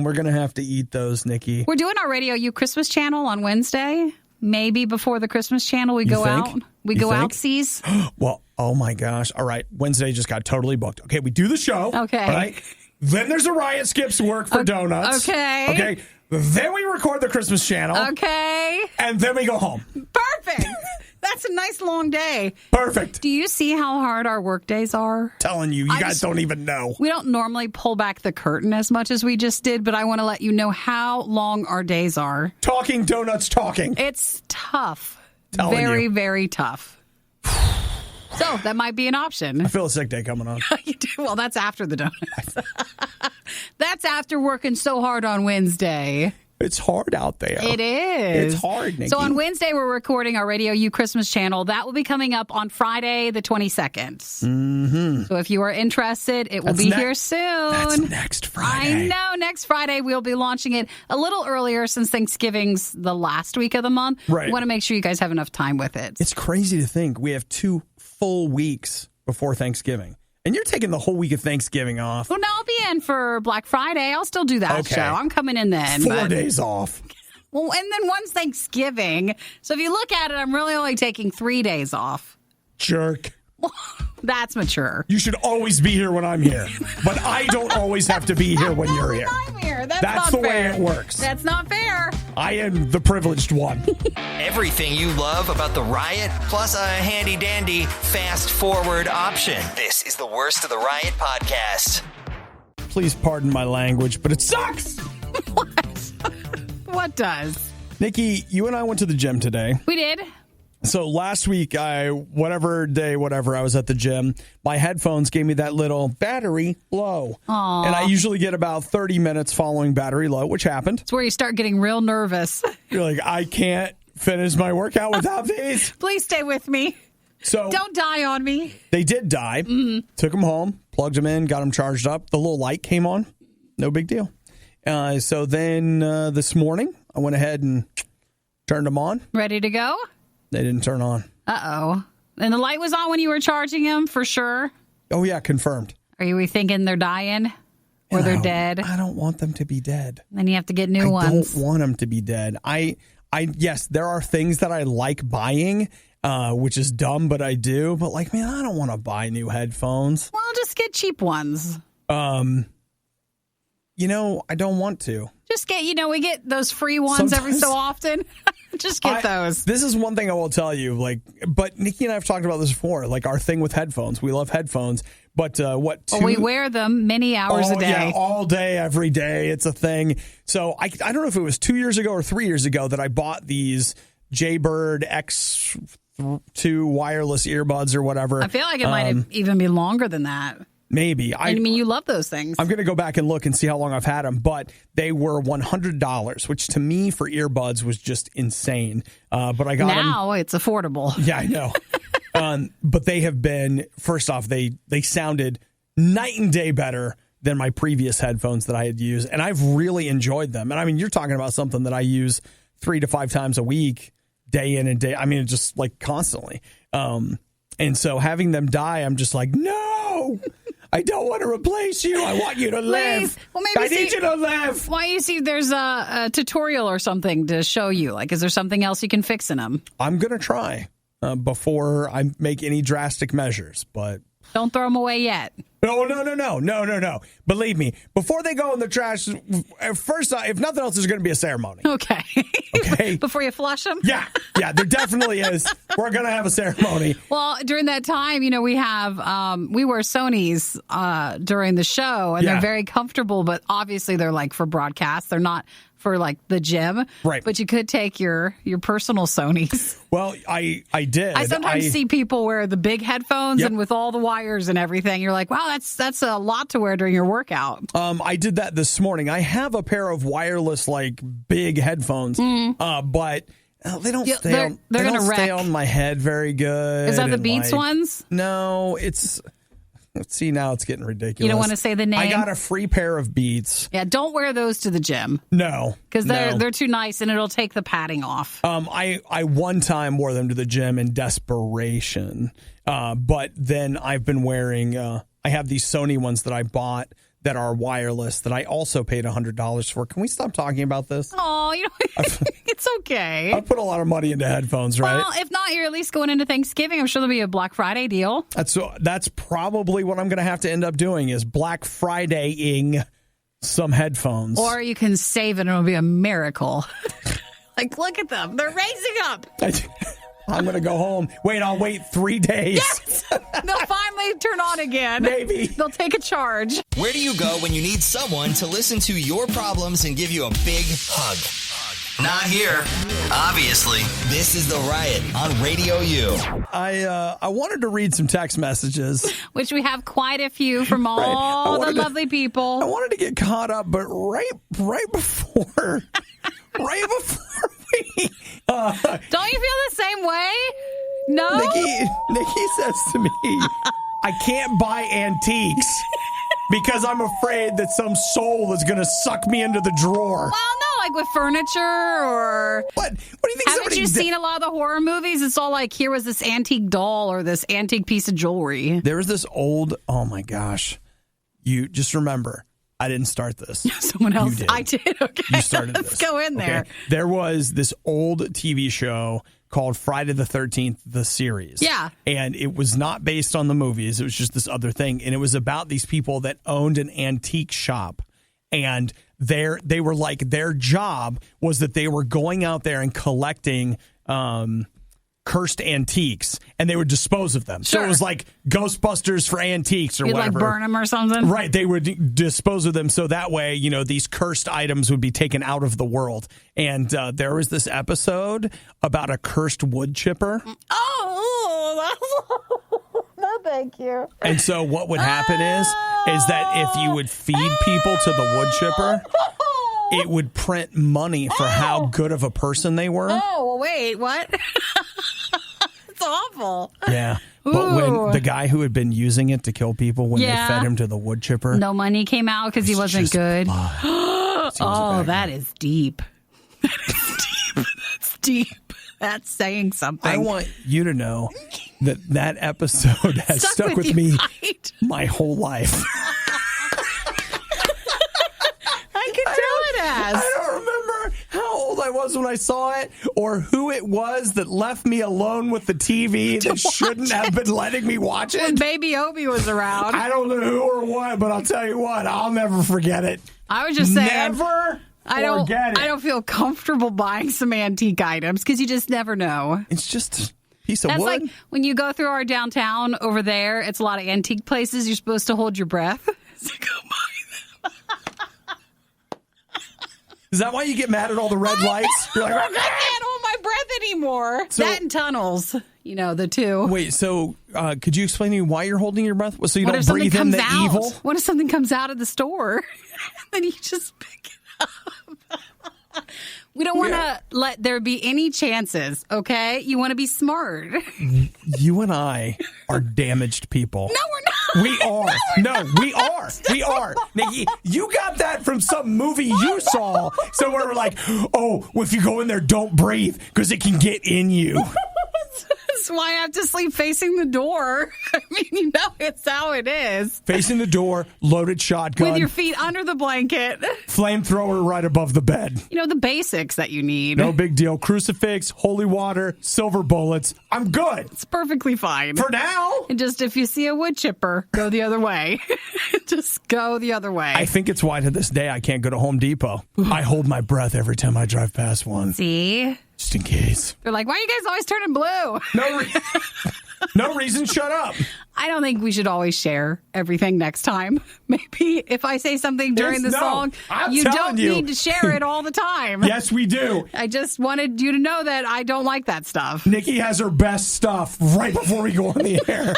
We're going to have to eat those, Nikki. We're doing our Radio U Christmas channel on Wednesday. Maybe before the Christmas channel, we go out. We go out-seas. Well, oh my gosh. All right. Wednesday just got totally booked. Okay, we do the show. Okay. All right. Then there's a Riot Skips work for donuts. Okay. Okay. Then we record the Christmas channel. Okay. And then we go home. Perfect. That's a nice long day. Perfect. Do you see how hard our work days are? Telling you, you guys don't even know. We don't normally pull back the curtain as much as we just did, but I want to let you know how long our days are. Talking donuts talking. It's tough. Telling very, you. very tough. So that might be an option. I feel a sick day coming on. You do? Well, that's after the donuts. That's after working so hard on Wednesday. It's hard out there. It is. It's hard, Nikki. So on Wednesday, we're recording our Radio U Christmas channel. That will be coming up on Friday, the 22nd. Mm-hmm. So if you are interested, it will be here soon. That's next Friday. I know. Next Friday, we'll be launching it a little earlier since Thanksgiving's the last week of the month. Right. We want to make sure you guys have enough time with it. It's crazy to think we have 2 full weeks before Thanksgiving. And you're taking the whole week of Thanksgiving off. Well, no, I'll be in for Black Friday. I'll still do that show. I'm coming in then. 4 days off. Well, and then one's Thanksgiving. So if you look at it, I'm really only taking 3 days off. Jerk. That's mature. You should always be here when I'm here. But I don't always have to be here when you're here. I'm here. That's not the fair. way it works. That's not fair. I am the privileged one. Everything you love about the Riot, plus a handy-dandy fast-forward option. This is the Worst of the Riot podcast. Please pardon my language, but it sucks. What does? Nikki, you and I went to the gym today. We did. So last week, I was at the gym, my headphones gave me that little battery low. Aww. And I usually get about 30 minutes following battery low, which happened. It's where you start getting real nervous. You're like, I can't finish my workout without these. Please stay with me. So don't die on me. They did die. Mm-hmm. Took them home, plugged them in, got them charged up. The little light came on. No big deal. So then this morning, I went ahead and turned them on. Ready to go? They didn't turn on. Uh-oh. And the light was on when you were charging them, for sure? Oh, yeah, confirmed. Are you thinking they're dying? Or they're dead? I don't want them to be dead. Then you have to get new ones. I don't want them to be dead. Yes, there are things that I like buying, which is dumb, but I do. But like, man, I don't want to buy new headphones. Well, just get cheap ones. I don't want to. Just get, we get those free ones every so often. Just get those. This is one thing I will tell you, but Nikki and I have talked about this before, our thing with headphones. We love headphones, but we wear them many hours a day. Yeah, all day, every day. It's a thing. So I don't know if it was 2 years ago or 3 years ago that I bought these Jaybird X2 wireless earbuds or whatever. I feel like it might even be longer than that. Maybe. I mean, you love those things. I'm going to go back and look and see how long I've had them, but they were $100, which to me for earbuds was just insane. But I got them. Now it's affordable. Yeah, I know. But they have been, first off, they sounded night and day better than my previous headphones that I had used, and I've really enjoyed them. And I mean, you're talking about something that I use 3 to 5 times a week, day in and day. I mean, just constantly. And so having them die, I'm just like, no. I don't want to replace you. I want you to live. Well, maybe I need you to live. Why don't you see if there's a tutorial or something to show you? Is there something else you can fix in them? I'm going to try before I make any drastic measures, but... Don't throw them away yet. No. Believe me, before they go in the trash, first, if nothing else, there's going to be a ceremony. Okay. Before you flush them? Yeah, there definitely is. We're going to have a ceremony. Well, during that time, we wear Sonys during the show, and they're very comfortable, but obviously they're for broadcast. They're not for the gym. Right. But you could take your personal Sonys. Well, I did. I sometimes see people wear the big headphones and with all the wires and everything. You're like, wow, that's a lot to wear during your workout. I did that this morning. I have a pair of wireless big headphones, but they don't stay they're on, gonna wreck. on my head very good. Is that the Beats ones? No, it's... See, now it's getting ridiculous. You don't want to say the name? I got a free pair of Beats. Yeah, don't wear those to the gym. No. Because they're too nice and it'll take the padding off. I one time wore them to the gym in desperation. But then I've been wearing, I have these Sony ones that I bought that are wireless that I also paid $100 for. Can we stop talking about this? Oh, it's okay. I put a lot of money into headphones, right? Well, if not, you're at least going into Thanksgiving. I'm sure there'll be a Black Friday deal. That's probably what I'm going to have to end up doing is Black Friday-ing some headphones. Or you can save it and it'll be a miracle. Look at them. They're raising up. I'm going to go home. I'll wait 3 days. Yes! They'll finally turn on again. Maybe. They'll take a charge. Where do you go when you need someone to listen to your problems and give you a big hug? Not here. Obviously, this is The Riot on Radio U. I wanted to read some text messages. Which we have quite a few from all the lovely people. I wanted to get caught up, but right before... Right before we... Don't you feel the same way? No? Nikki says to me, I can't buy antiques because I'm afraid that some soul is going to suck me into the drawer. Well, no, with furniture or... What do you think? Haven't you seen a lot of the horror movies? It's all here was this antique doll or this antique piece of jewelry. There was this old... Oh, my gosh. You just remember... I didn't start this. Someone else. You did. I did. Okay. You started this. Let's go in there. Okay. There was this old TV show called Friday the 13th, the series. Yeah. And it was not based on the movies. It was just this other thing. And it was about these people that owned an antique shop. And they were their job was that they were going out there and collecting cursed antiques, and they would dispose of them. Sure. So it was like Ghostbusters for antiques or You'd whatever. burn them or something? Right. They would dispose of them so that way, these cursed items would be taken out of the world. And there was this episode about a cursed wood chipper. Oh, no, thank you. And so what would happen is that if you would feed people to the wood chipper, it would print money for how good of a person they were. Oh, wait, what? It's awful. Yeah. But when the guy who had been using it to kill people, when they fed him to the wood chipper. No money came out because he wasn't good. Oh, that is deep. That's deep. That's saying something. I want you to know that episode has stuck with me my whole life. I can tell it has. I don't remember how old I was when I saw it or who it was that left me alone with the TV that shouldn't have been letting me watch it. When Baby Obi was around. I don't know who or what, but I'll tell you what, I'll never forget it. I was just saying. Never I don't feel comfortable buying some antique items because you just never know. It's just a piece of That's wood. like when you go through our downtown over there, it's a lot of antique places. You're supposed to hold your breath. So go buy them. Is that why you get mad at all the red lights? You're like, I can't hold my breath anymore. That and tunnels, the two. Wait, so could you explain to me why you're holding your breath? So you What don't if something breathe in comes the out? evil? What if something comes out of the store? Then you just pick it up. We don't want to let there be any chances, okay? You want to be smart. You and I are damaged people. No, we're not. We are. No, we are. We are. Nikki, you got that from some movie you saw. So we're like, oh, well, if you go in there, don't breathe because it can get in you. That's why I have to sleep facing the door. I mean, it's how it is. Facing the door, loaded shotgun. With your feet under the blanket. Flamethrower right above the bed. The basics that you need. No big deal. Crucifix, holy water, silver bullets. I'm good. It's perfectly fine. For now. And just if you see a wood chipper, go the other way. Just go the other way. I think it's why to this day I can't go to Home Depot. I hold my breath every time I drive past one. See? Just in case. They're like, why are you guys always turning blue? No reason, shut up. I don't think we should always share everything next time. Maybe if I say something during the song, you don't need to share it all the time. Yes, we do. I just wanted you to know that I don't like that stuff. Nikki has her best stuff right before we go on the air.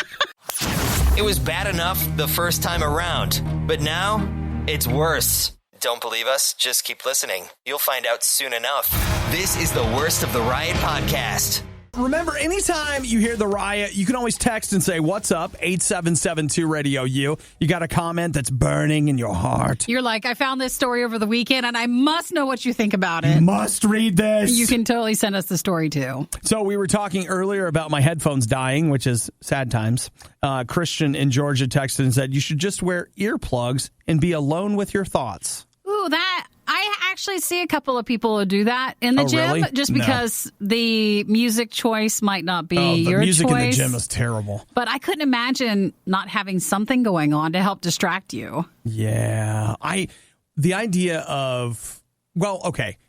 It was bad enough the first time around, but now it's worse. Don't believe us? Just keep listening. You'll find out soon enough. This is the Worst of the Riot podcast. Remember, anytime you hear the riot, you can always text and say, what's up? 8772-RADIO-U. You got a comment that's burning in your heart. You're like, I found this story over the weekend, and I must know what you think about it. You must read this. You can totally send us the story, too. So we were talking earlier about my headphones dying, which is sad times. Christian in Georgia texted and said, you should just wear earplugs and be alone with your thoughts. Ooh, that... I actually see a couple of people who do that in the gym, really? just because the music choice might not be your choice. The music in the gym is terrible. But I couldn't imagine not having something going on to help distract you. Yeah. The idea of,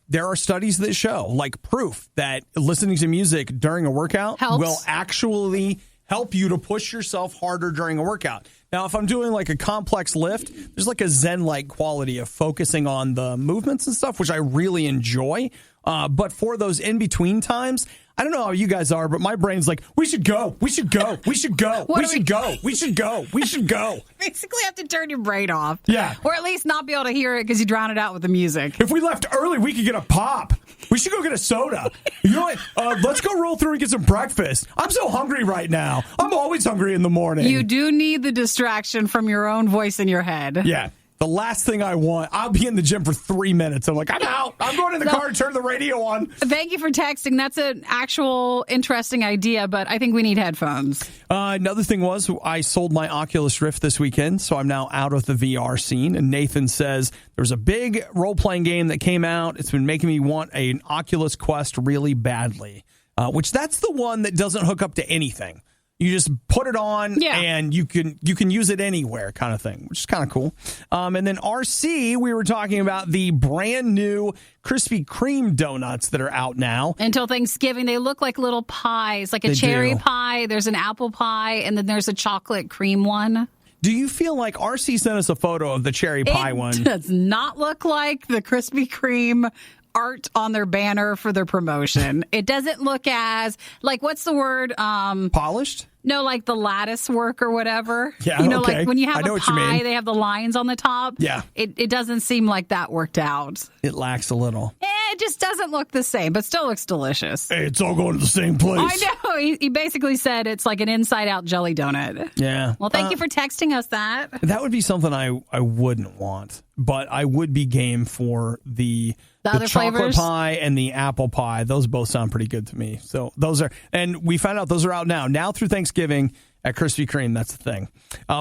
there are studies that show, like proof, that listening to music during a workout will actually help you to push yourself harder during a workout. Now, if I'm doing like a complex lift, there's like a Zen-like quality of focusing on the movements and stuff, which I really enjoy. But for those in-between times, I don't know how you guys are, but my brain's like, we should go, we should go, we should go, we should go, we should go, we should go. Basically have to turn your brain off. Yeah. Or at least not be able to hear it because you drown it out with the music. If we left early, we could get a pop. We should go get a soda. You know what? Let's go roll through and get some breakfast. I'm so hungry right now. I'm always hungry in the morning. You do need the distraction from your own voice in your head. Yeah. The last thing I want, I'll be in the gym for 3 minutes. I'm like, I'm out. I'm going in the car and turn the radio on. Thank you for texting. That's an actual interesting idea, but I think we need headphones. Another thing was I sold my Oculus Rift this weekend, so I'm now out of the VR scene. And Nathan says there's a big role-playing game that came out. It's been making me want an Oculus Quest really badly, which that's the one that doesn't hook up to anything. You just put it on and you can use it anywhere kind of thing, which is kind of cool. And then RC, we were talking about the brand new Krispy Kreme donuts that are out now. Until Thanksgiving, they look like little pies, like a cherry pie. There's an apple pie, and then there's a chocolate cream one. Do you feel like RC sent us a photo of the cherry pie one? It does not look like the Krispy Kreme art on their banner for their promotion. It doesn't look as, like, what's the word? Polished? No, like the lattice work or whatever. Yeah, okay. Like when you have a pie, they have the lines on the top. Yeah. It doesn't seem like that worked out. It lacks a little. It just doesn't look the same, but still looks delicious. Hey, it's all going to the same place. I know. He basically said it's like an inside-out jelly donut. Yeah. Well, thank you for texting us that. That would be something I wouldn't want, but I would be game for the other chocolate flavors? pie and the apple pie. Those both sound pretty good to me. So those are, and we found out those are out now through Thanksgiving at Krispy Kreme. That's the thing.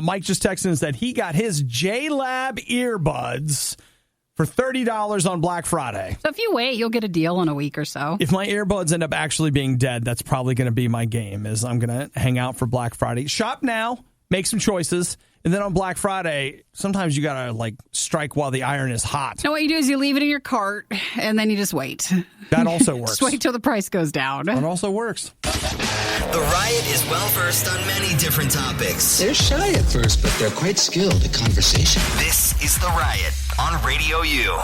Mike just texted and said he got his J-Lab earbuds for $30 on Black Friday. So if you wait, you'll get a deal in a week or so. If my earbuds end up actually being dead, that's probably going to be my game, is I'm going to hang out for Black Friday. Shop now, make some choices, And then on Black Friday, sometimes you got to like strike while the iron is hot. No, what you do is you leave it in your cart and then you just wait. That also works. Just wait till the price goes down. That also works. The Riot is well-versed on many different topics. They're shy at first, but they're quite skilled at conversation. This is The Riot on Radio U.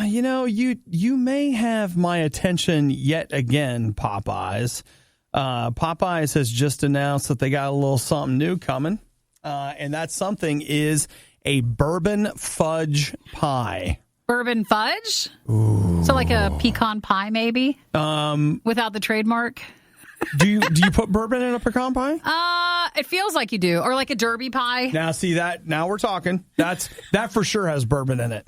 You know, you may have my attention yet again, Popeyes. Popeyes has just announced that they got a little something new coming. And that something is a bourbon fudge pie. Bourbon fudge? Ooh. So like a pecan pie, maybe? Without the trademark? Do you put bourbon in a pecan pie? It feels like you do. Or like a derby pie. Now, see that? Now we're talking. That for sure has bourbon in it.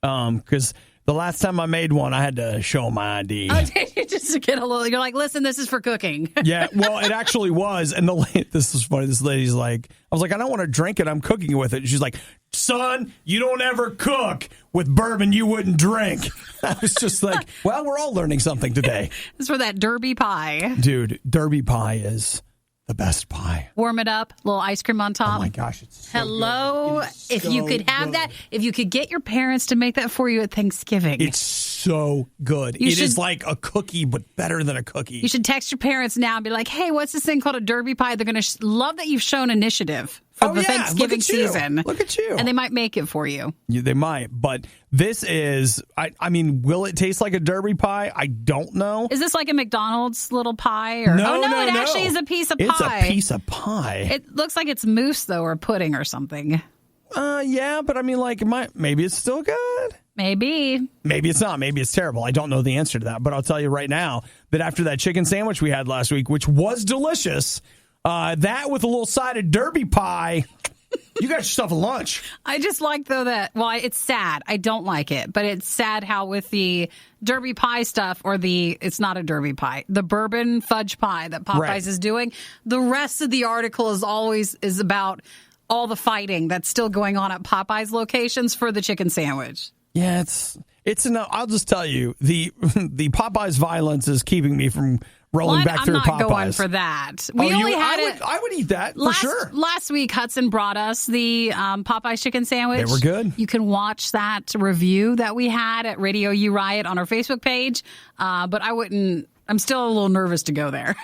Because the last time I made one, I had to show my ID. Oh, did you just get a little? You're like, listen, this is for cooking. Yeah, well, it actually was. And this is funny. This lady's like, I was like, I don't want to drink it. I'm cooking with it. And she's like, son, you don't ever cook with bourbon you wouldn't drink. I was just like, well, we're all learning something today. It's for that derby pie. Dude, derby pie is the best pie. Warm it up, a little ice cream on top. Oh my gosh, it's so Hello. good. It's If you could have that, if you could get your parents to make that for you at Thanksgiving. It's so good. It is like a cookie, but better than a cookie. You should text your parents now and be like, hey, what's this thing called a derby pie? They're going to love that you've shown initiative for the Thanksgiving season. Look at you. And they might make it for you. Yeah, they might. But this is, I mean, will it taste like a derby pie? I don't know. Is this like a McDonald's little pie? Or? No, it actually is a piece of pie. It's a piece of pie. It looks like it's mousse, though, or pudding or something. Yeah, but I mean, like, maybe it's still good. Maybe. Maybe it's not. Maybe it's terrible. I don't know the answer to that. But I'll tell you right now that after that chicken sandwich we had last week, which was delicious, that with a little side of derby pie, you got yourself a lunch. I just like, though, it's sad. I don't like it. But it's sad how with the derby pie stuff, it's not a derby pie, the bourbon fudge pie that Popeyes is doing, the rest of the article is about all the fighting that's still going on at Popeyes locations for the chicken sandwich. Yeah, it's enough. I'll just tell you, the Popeyes violence is keeping me from rolling back through Popeyes. I'm not going for that. I would eat that for sure. Last week, Hudson brought us the Popeyes chicken sandwich. They were good. You can watch that review that we had at Radio U Riot on our Facebook page. But I wouldn't. I'm still a little nervous to go there.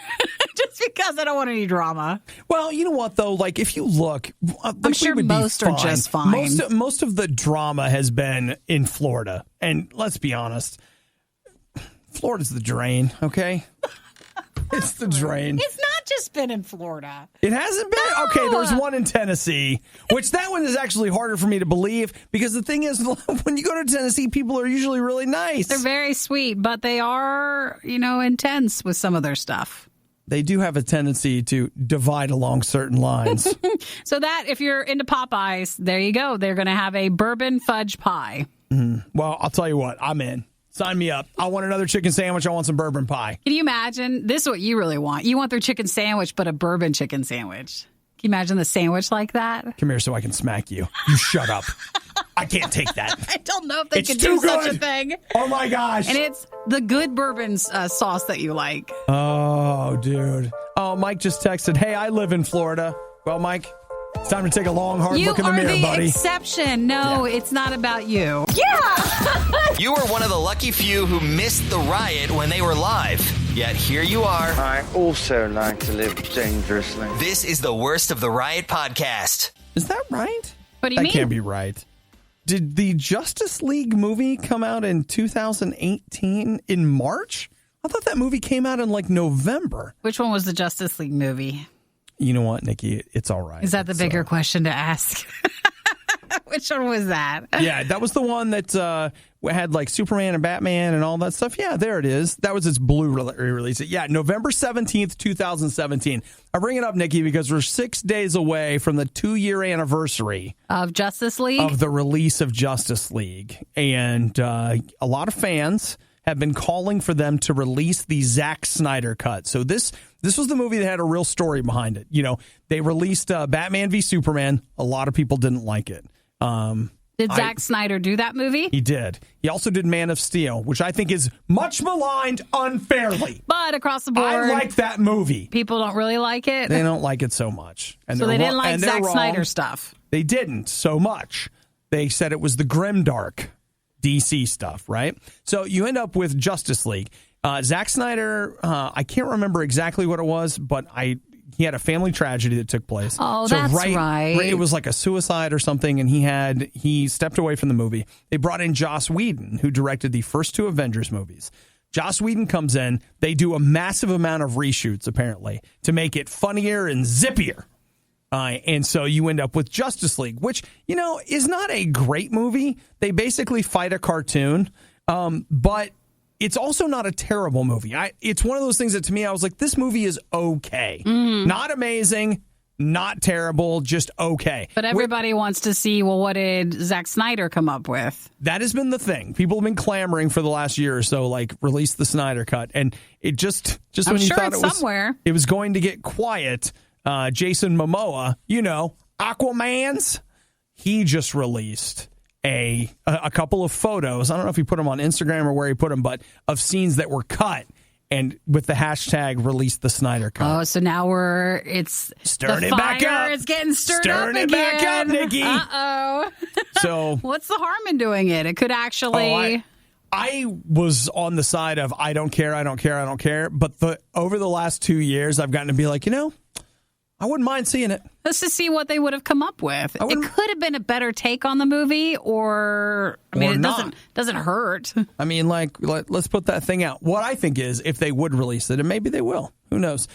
Just because I don't want any drama. Well, you know what, though? Like, if you look, I'm sure most are just fine. Most of the drama has been in Florida. And let's be honest, Florida's the drain, okay? It's the drain. It's not just been in Florida. It hasn't been? No. Okay, there's one in Tennessee, which that one is actually harder for me to believe because the thing is, when you go to Tennessee, people are usually really nice. They're very sweet, but they are, intense with some of their stuff. They do have a tendency to divide along certain lines. So that, if you're into Popeyes, there you go. They're going to have a bourbon fudge pie. Mm-hmm. Well, I'll tell you what. I'm in. Sign me up. I want another chicken sandwich. I want some bourbon pie. Can you imagine? This is what you really want. You want their chicken sandwich, but a bourbon chicken sandwich. Can you imagine the sandwich like that? Come here so I can smack you. You shut up. I can't take that. I don't know if they can do such a thing. Oh, my gosh. And it's the good bourbon sauce that you like. Oh, dude. Oh, Mike just texted, hey, I live in Florida. Well, Mike, it's time to take a long, hard look in the mirror, buddy. You are the exception. No, It's not about you. Yeah! You were one of the lucky few who missed the riot when they were live. Yet here you are. I also like to live dangerously. This is the Worst of the Riot podcast. Is that right? What do you mean? That can't be right. Did the Justice League movie come out in 2018 in March? I thought that movie came out in like November. Which one was the Justice League movie? You know what, Nikki? It's all right. Is that the bigger question to ask? Which one was that? Yeah, that was the one that had like Superman and Batman and all that stuff. Yeah, there it is. That was its Blu-ray release. Yeah, November 17th, 2017. I bring it up, Nikki, because we're 6 days away from the 2-year anniversary of Justice League, of the release of Justice League. And a lot of fans have been calling for them to release the Zack Snyder cut. So this was the movie that had a real story behind it. You know, they released Batman v Superman. A lot of people didn't like it. Did Zack Snyder do that movie? He did. He also did Man of Steel, which I think is much maligned unfairly. But across the board, I like that movie. People don't really like it. They don't like it so much. And so they didn't like Zack Snyder stuff. They didn't so much. They said it was the grimdark DC stuff, right? So you end up with Justice League. Zack Snyder, I can't remember exactly what it was, but he had a family tragedy that took place. Oh, so that's right. It was like a suicide or something, and he stepped away from the movie. They brought in Joss Whedon, who directed the first 2 Avengers movies. Joss Whedon comes in. They do a massive amount of reshoots, apparently, to make it funnier and zippier. And so you end up with Justice League, which, is not a great movie. They basically fight a cartoon, but it's also not a terrible movie. It's one of those things that, to me, I was like, this movie is okay. Not amazing, not terrible, just okay. But everybody wants to see, well, what did Zack Snyder come up with? That has been the thing. People have been clamoring for the last year or so, like, release the Snyder Cut. And it just I'm when you sure thought it was going to get quiet, Jason Momoa, Aquaman's, he just released a couple of photos. I don't know if he put them on Instagram or where he put them, but of scenes that were cut and with the hashtag release the Snyder Cut. Oh, so now it's stirring it back up. It's getting stirring up again. Back up, Nikki. Uh-oh. So what's the harm in doing it? It could actually... I was on the side of I don't care. But over the last 2 years, I've gotten to be like, I wouldn't mind seeing it. Let's just see what they would have come up with. It could have been a better take on the movie, it doesn't hurt. I mean, let's put that thing out. What I think is, if they would release it, and maybe they will, who knows?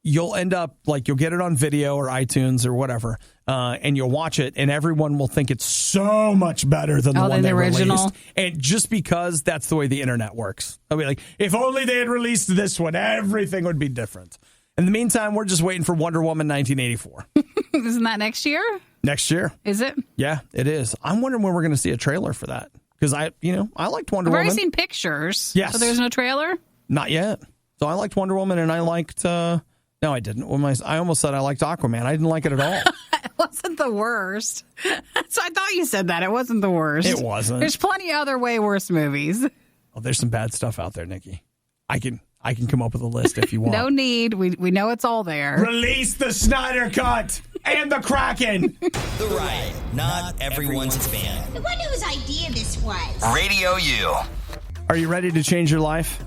You'll end up, you'll get it on video or iTunes or whatever, and you'll watch it, and everyone will think it's so much better than the one they original. Released. And just because that's the way the internet works. I'll be like, if only they had released this one, everything would be different. In the meantime, we're just waiting for Wonder Woman 1984. Isn't that next year? Next year. Is it? Yeah, it is. I'm wondering when we're going to see a trailer for that. Because I liked Wonder Woman. I've already seen pictures. Yes. So there's no trailer? Not yet. So I liked Wonder Woman, and I liked... no, I didn't. I almost said I liked Aquaman. I didn't like it at all. It wasn't the worst. So I thought you said that. It wasn't the worst. It wasn't. There's plenty of other way worse movies. Oh, there's some bad stuff out there, Nikki. I can come up with a list if you want. No need. We know it's all there. Release the Snyder Cut and the Kraken. The Riot. Not everyone's fan. I wonder whose idea this was. Radio U. Are you ready to change your life?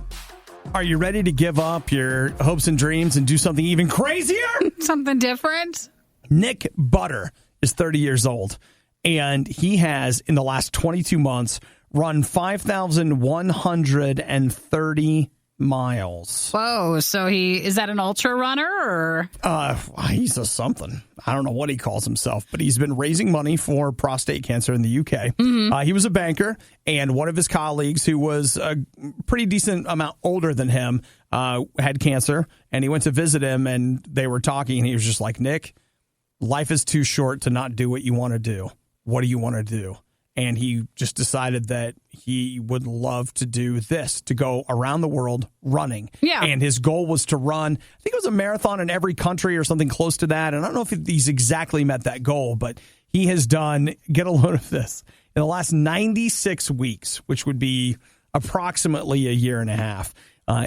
Are you ready to give up your hopes and dreams and do something even crazier? Something different? Nick Butter is 30 years old, and he has, in the last 22 months, run 5,130 miles. Whoa, so is that an ultra runner or? He's a something. I don't know what he calls himself, but he's been raising money for prostate cancer in the UK. Mm-hmm. He was a banker, and one of his colleagues, who was a pretty decent amount older than him, had cancer, and he went to visit him, and they were talking, and he was just like, Nick, life is too short to not do what you want to do. What do you want to do? And he just decided that he would love to do this, to go around the world running. Yeah. And his goal was to run, I think it was a marathon in every country or something close to that. And I don't know if he's exactly met that goal, but he has done, get a load of this, in the last 96 weeks, which would be approximately a year and a half,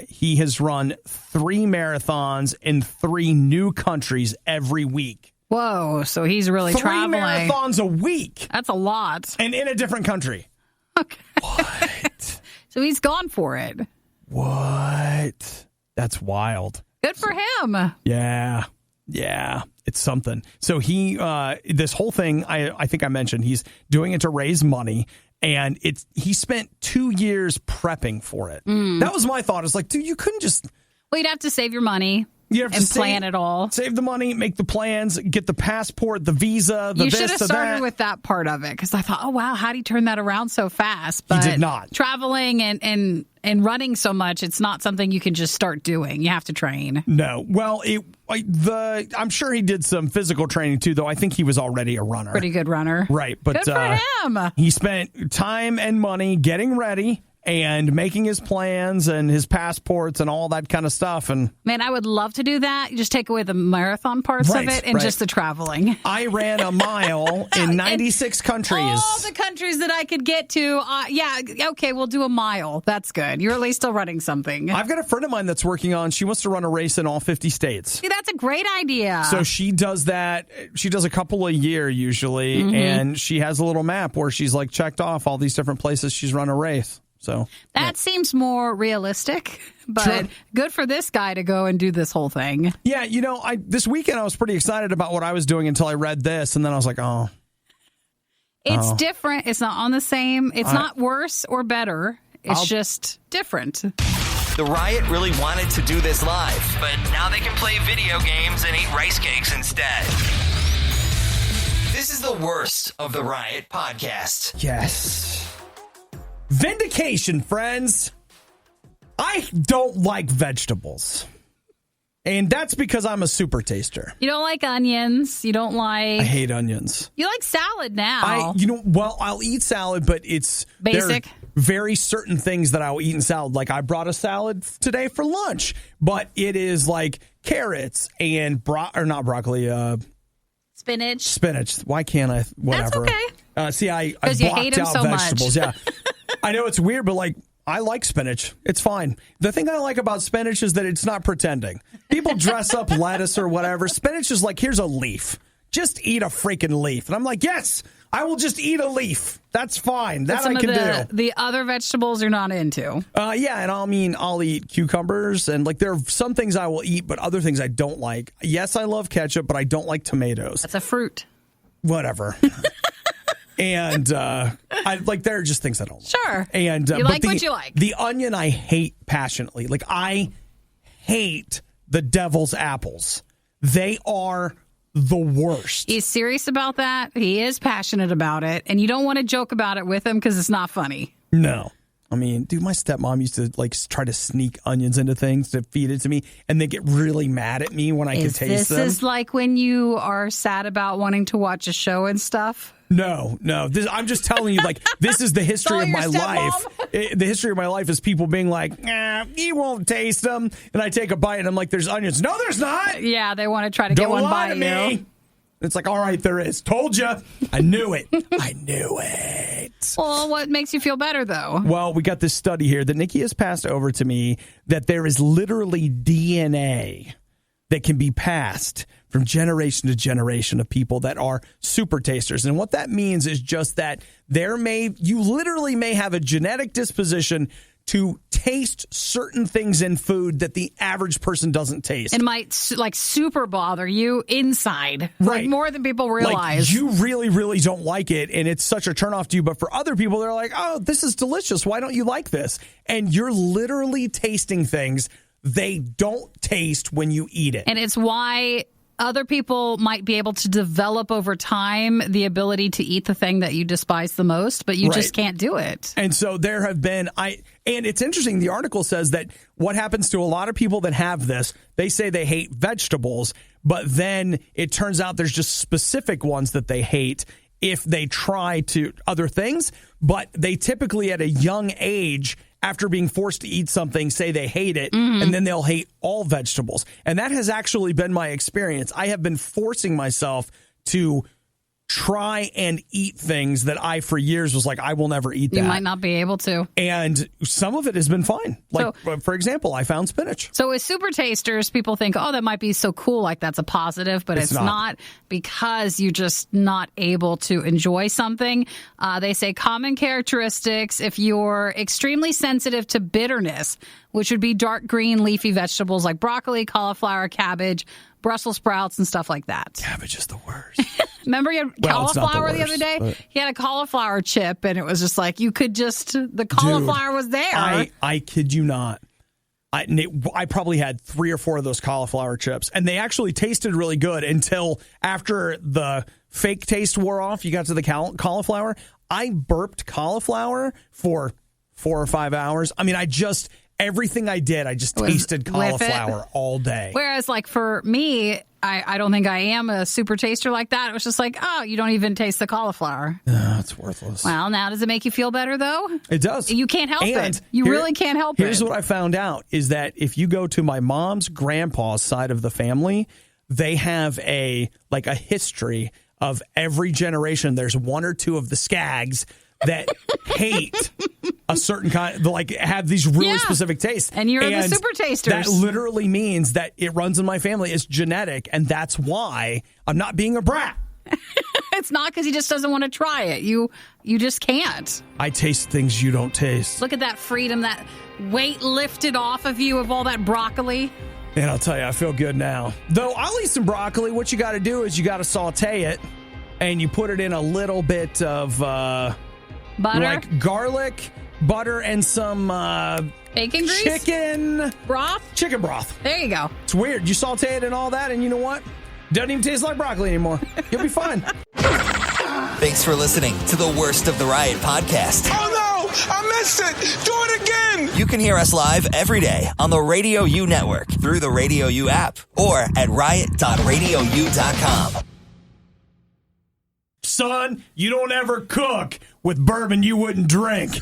he has run 3 marathons in 3 new countries every week. Whoa, so he's really 3 traveling. marathons a week. That's a lot. And in a different country. Okay. What? So he's gone for it. What? That's wild. Good for him. Yeah. It's something. So he, this whole thing, I think I mentioned, he's doing it to raise money. And he spent 2 years prepping for it. That was my thought. It's like, dude, you couldn't just... Well, you'd have to save your money. You have to plan it all. Save the money, make the plans, get the passport, the visa, the this, the that. You should have started with that part of it, because I thought, oh, wow, how did he turn that around so fast? But he did not. Traveling and running so much, it's not something you can just start doing. You have to train. No. Well, I'm sure he did some physical training, too, though I think he was already a runner. Pretty good runner. Right. But, good for him. He spent time and money getting ready. and making his plans and his passports and all that kind of stuff. And man, I would love to do that. You just take away the marathon parts of it and just the traveling. I ran a mile in 96 countries. All the countries that I could get to. Okay, we'll do a mile. That's good. You're at least still running something. I've got a friend of mine that's working on, she wants to run a race in all 50 states. See, that's a great idea. So she does that. She does a couple a year usually, and she has a little map where she's like checked off all these different places she's run a race. So that seems more realistic, but good for this guy to go and do this whole thing. Yeah, this weekend I was pretty excited about what I was doing until I read this, and then I was like, oh. It's different. It's not on the same. It's not worse or better. It's just different. The Riot really wanted to do this live, but now they can play video games and eat rice cakes instead. This is the worst of the Riot podcast. Yes. Vindication, friends. I don't like vegetables. And that's because I'm a super taster. You don't like onions. You don't like... I hate onions. You like salad now. I'll eat salad, but it's... Basic. Very certain things that I'll eat in salad. Like I brought a salad today for lunch, but it is like carrots and not broccoli. Spinach. Why can't I? Whatever. That's See, okay. I you blocked hate 'em out so vegetables. much. Yeah, I know it's weird, but like I like spinach. It's fine. The thing I like about spinach is that it's not pretending. People dress up lettuce or whatever. Spinach is like, here's a leaf. Just eat a freaking leaf. And I'm like, yes, I will just eat a leaf. That's fine. That I can do. The other vegetables you're not into. Yeah, and I'll eat cucumbers, and like there are some things I will eat, but other things I don't like. Yes, I love ketchup, but I don't like tomatoes. That's a fruit. Whatever. And there are just things I don't like. Sure. And you like what you like. The onion I hate passionately. Like I hate the devil's apples. They are the worst. He's serious about that. He is passionate about it. And you don't want to joke about it with him because it's not funny. No. I mean, dude, my stepmom used to try to sneak onions into things to feed it to me, and they get really mad at me when I can taste them. This is like when you are sad about wanting to watch a show and stuff? No. I'm just telling you, this is the history of my life. The history of my life is people being like, you won't taste them. And I take a bite, and I'm like, there's onions. No, there's not. Yeah, they want to try to get one by you. Me. It's like, all right, there is. Told you. I knew it. I knew it. Well, what makes you feel better, though? Well, we got this study here that Nikki has passed over to me that there is literally DNA that can be passed from generation to generation of people that are super tasters. And what that means is just that you literally may have a genetic disposition to taste certain things in food that the average person doesn't taste. It might super bother you inside, right? More than people realize. You really, really don't like it, and it's such a turnoff to you. But for other people, they're like, oh, this is delicious. Why don't you like this? And you're literally tasting things they don't taste when you eat it. And it's why other people might be able to develop over time the ability to eat the thing that you despise the most, but you just can't do it. And so there have been, and it's interesting, the article says that what happens to a lot of people that have this, they say they hate vegetables, but then it turns out there's just specific ones that they hate if they try to other things, but they typically at a young age, after being forced to eat something, say they hate it, and then they'll hate all vegetables. And that has actually been my experience. I have been forcing myself to try and eat things that I, for years, was like, I will never eat that. You might not be able to. And some of it has been fine. For example, I found spinach. So with super tasters, people think, oh, that might be so cool, like that's a positive, but it's not because you're just not able to enjoy something. They say common characteristics, if you're extremely sensitive to bitterness, which would be dark green leafy vegetables like broccoli, cauliflower, cabbage, Brussels sprouts, and stuff like that. Cabbage is the worst. Remember you had cauliflower the other day? But he had a cauliflower chip, and it was just like the cauliflower was there. I kid you not. I probably had 3 or 4 of those cauliflower chips, and they actually tasted really good until after the fake taste wore off. You got to the cauliflower. I burped cauliflower for 4 or 5 hours. I mean, everything I did, I just tasted cauliflower all day. Whereas, for me, I don't think I am a super taster like that. It was just like, oh, you don't even taste the cauliflower. No, it's worthless. Well, now does it make you feel better, though? It does. You can't help And it. You really can't help it. Here's what I found out is that if you go to my mom's grandpa's side of the family, they have a history of every generation. There's one or two of the Skags that hate a certain kind, have these really specific tastes. And you're the super tasters. That literally means that it runs in my family. It's genetic, and that's why I'm not being a brat. It's not because he just doesn't want to try it. You just can't. I taste things you don't taste. Look at that freedom, that weight lifted off of you of all that broccoli. And I'll tell you, I feel good now. Though I'll eat some broccoli. What you got to do is you got to saute it, and you put it in a little bit of butter, like garlic, butter, and some bacon grease, chicken broth. There you go. It's weird. You saute it and all that, and you know what? Doesn't even taste like broccoli anymore. You'll be fine. Thanks for listening to the Worst of the Riot podcast. Oh no! I missed it! Do it again! You can hear us live every day on the RadioU network through the RadioU app or at riot.radiou.com. Son, you don't ever cook with bourbon you wouldn't drink.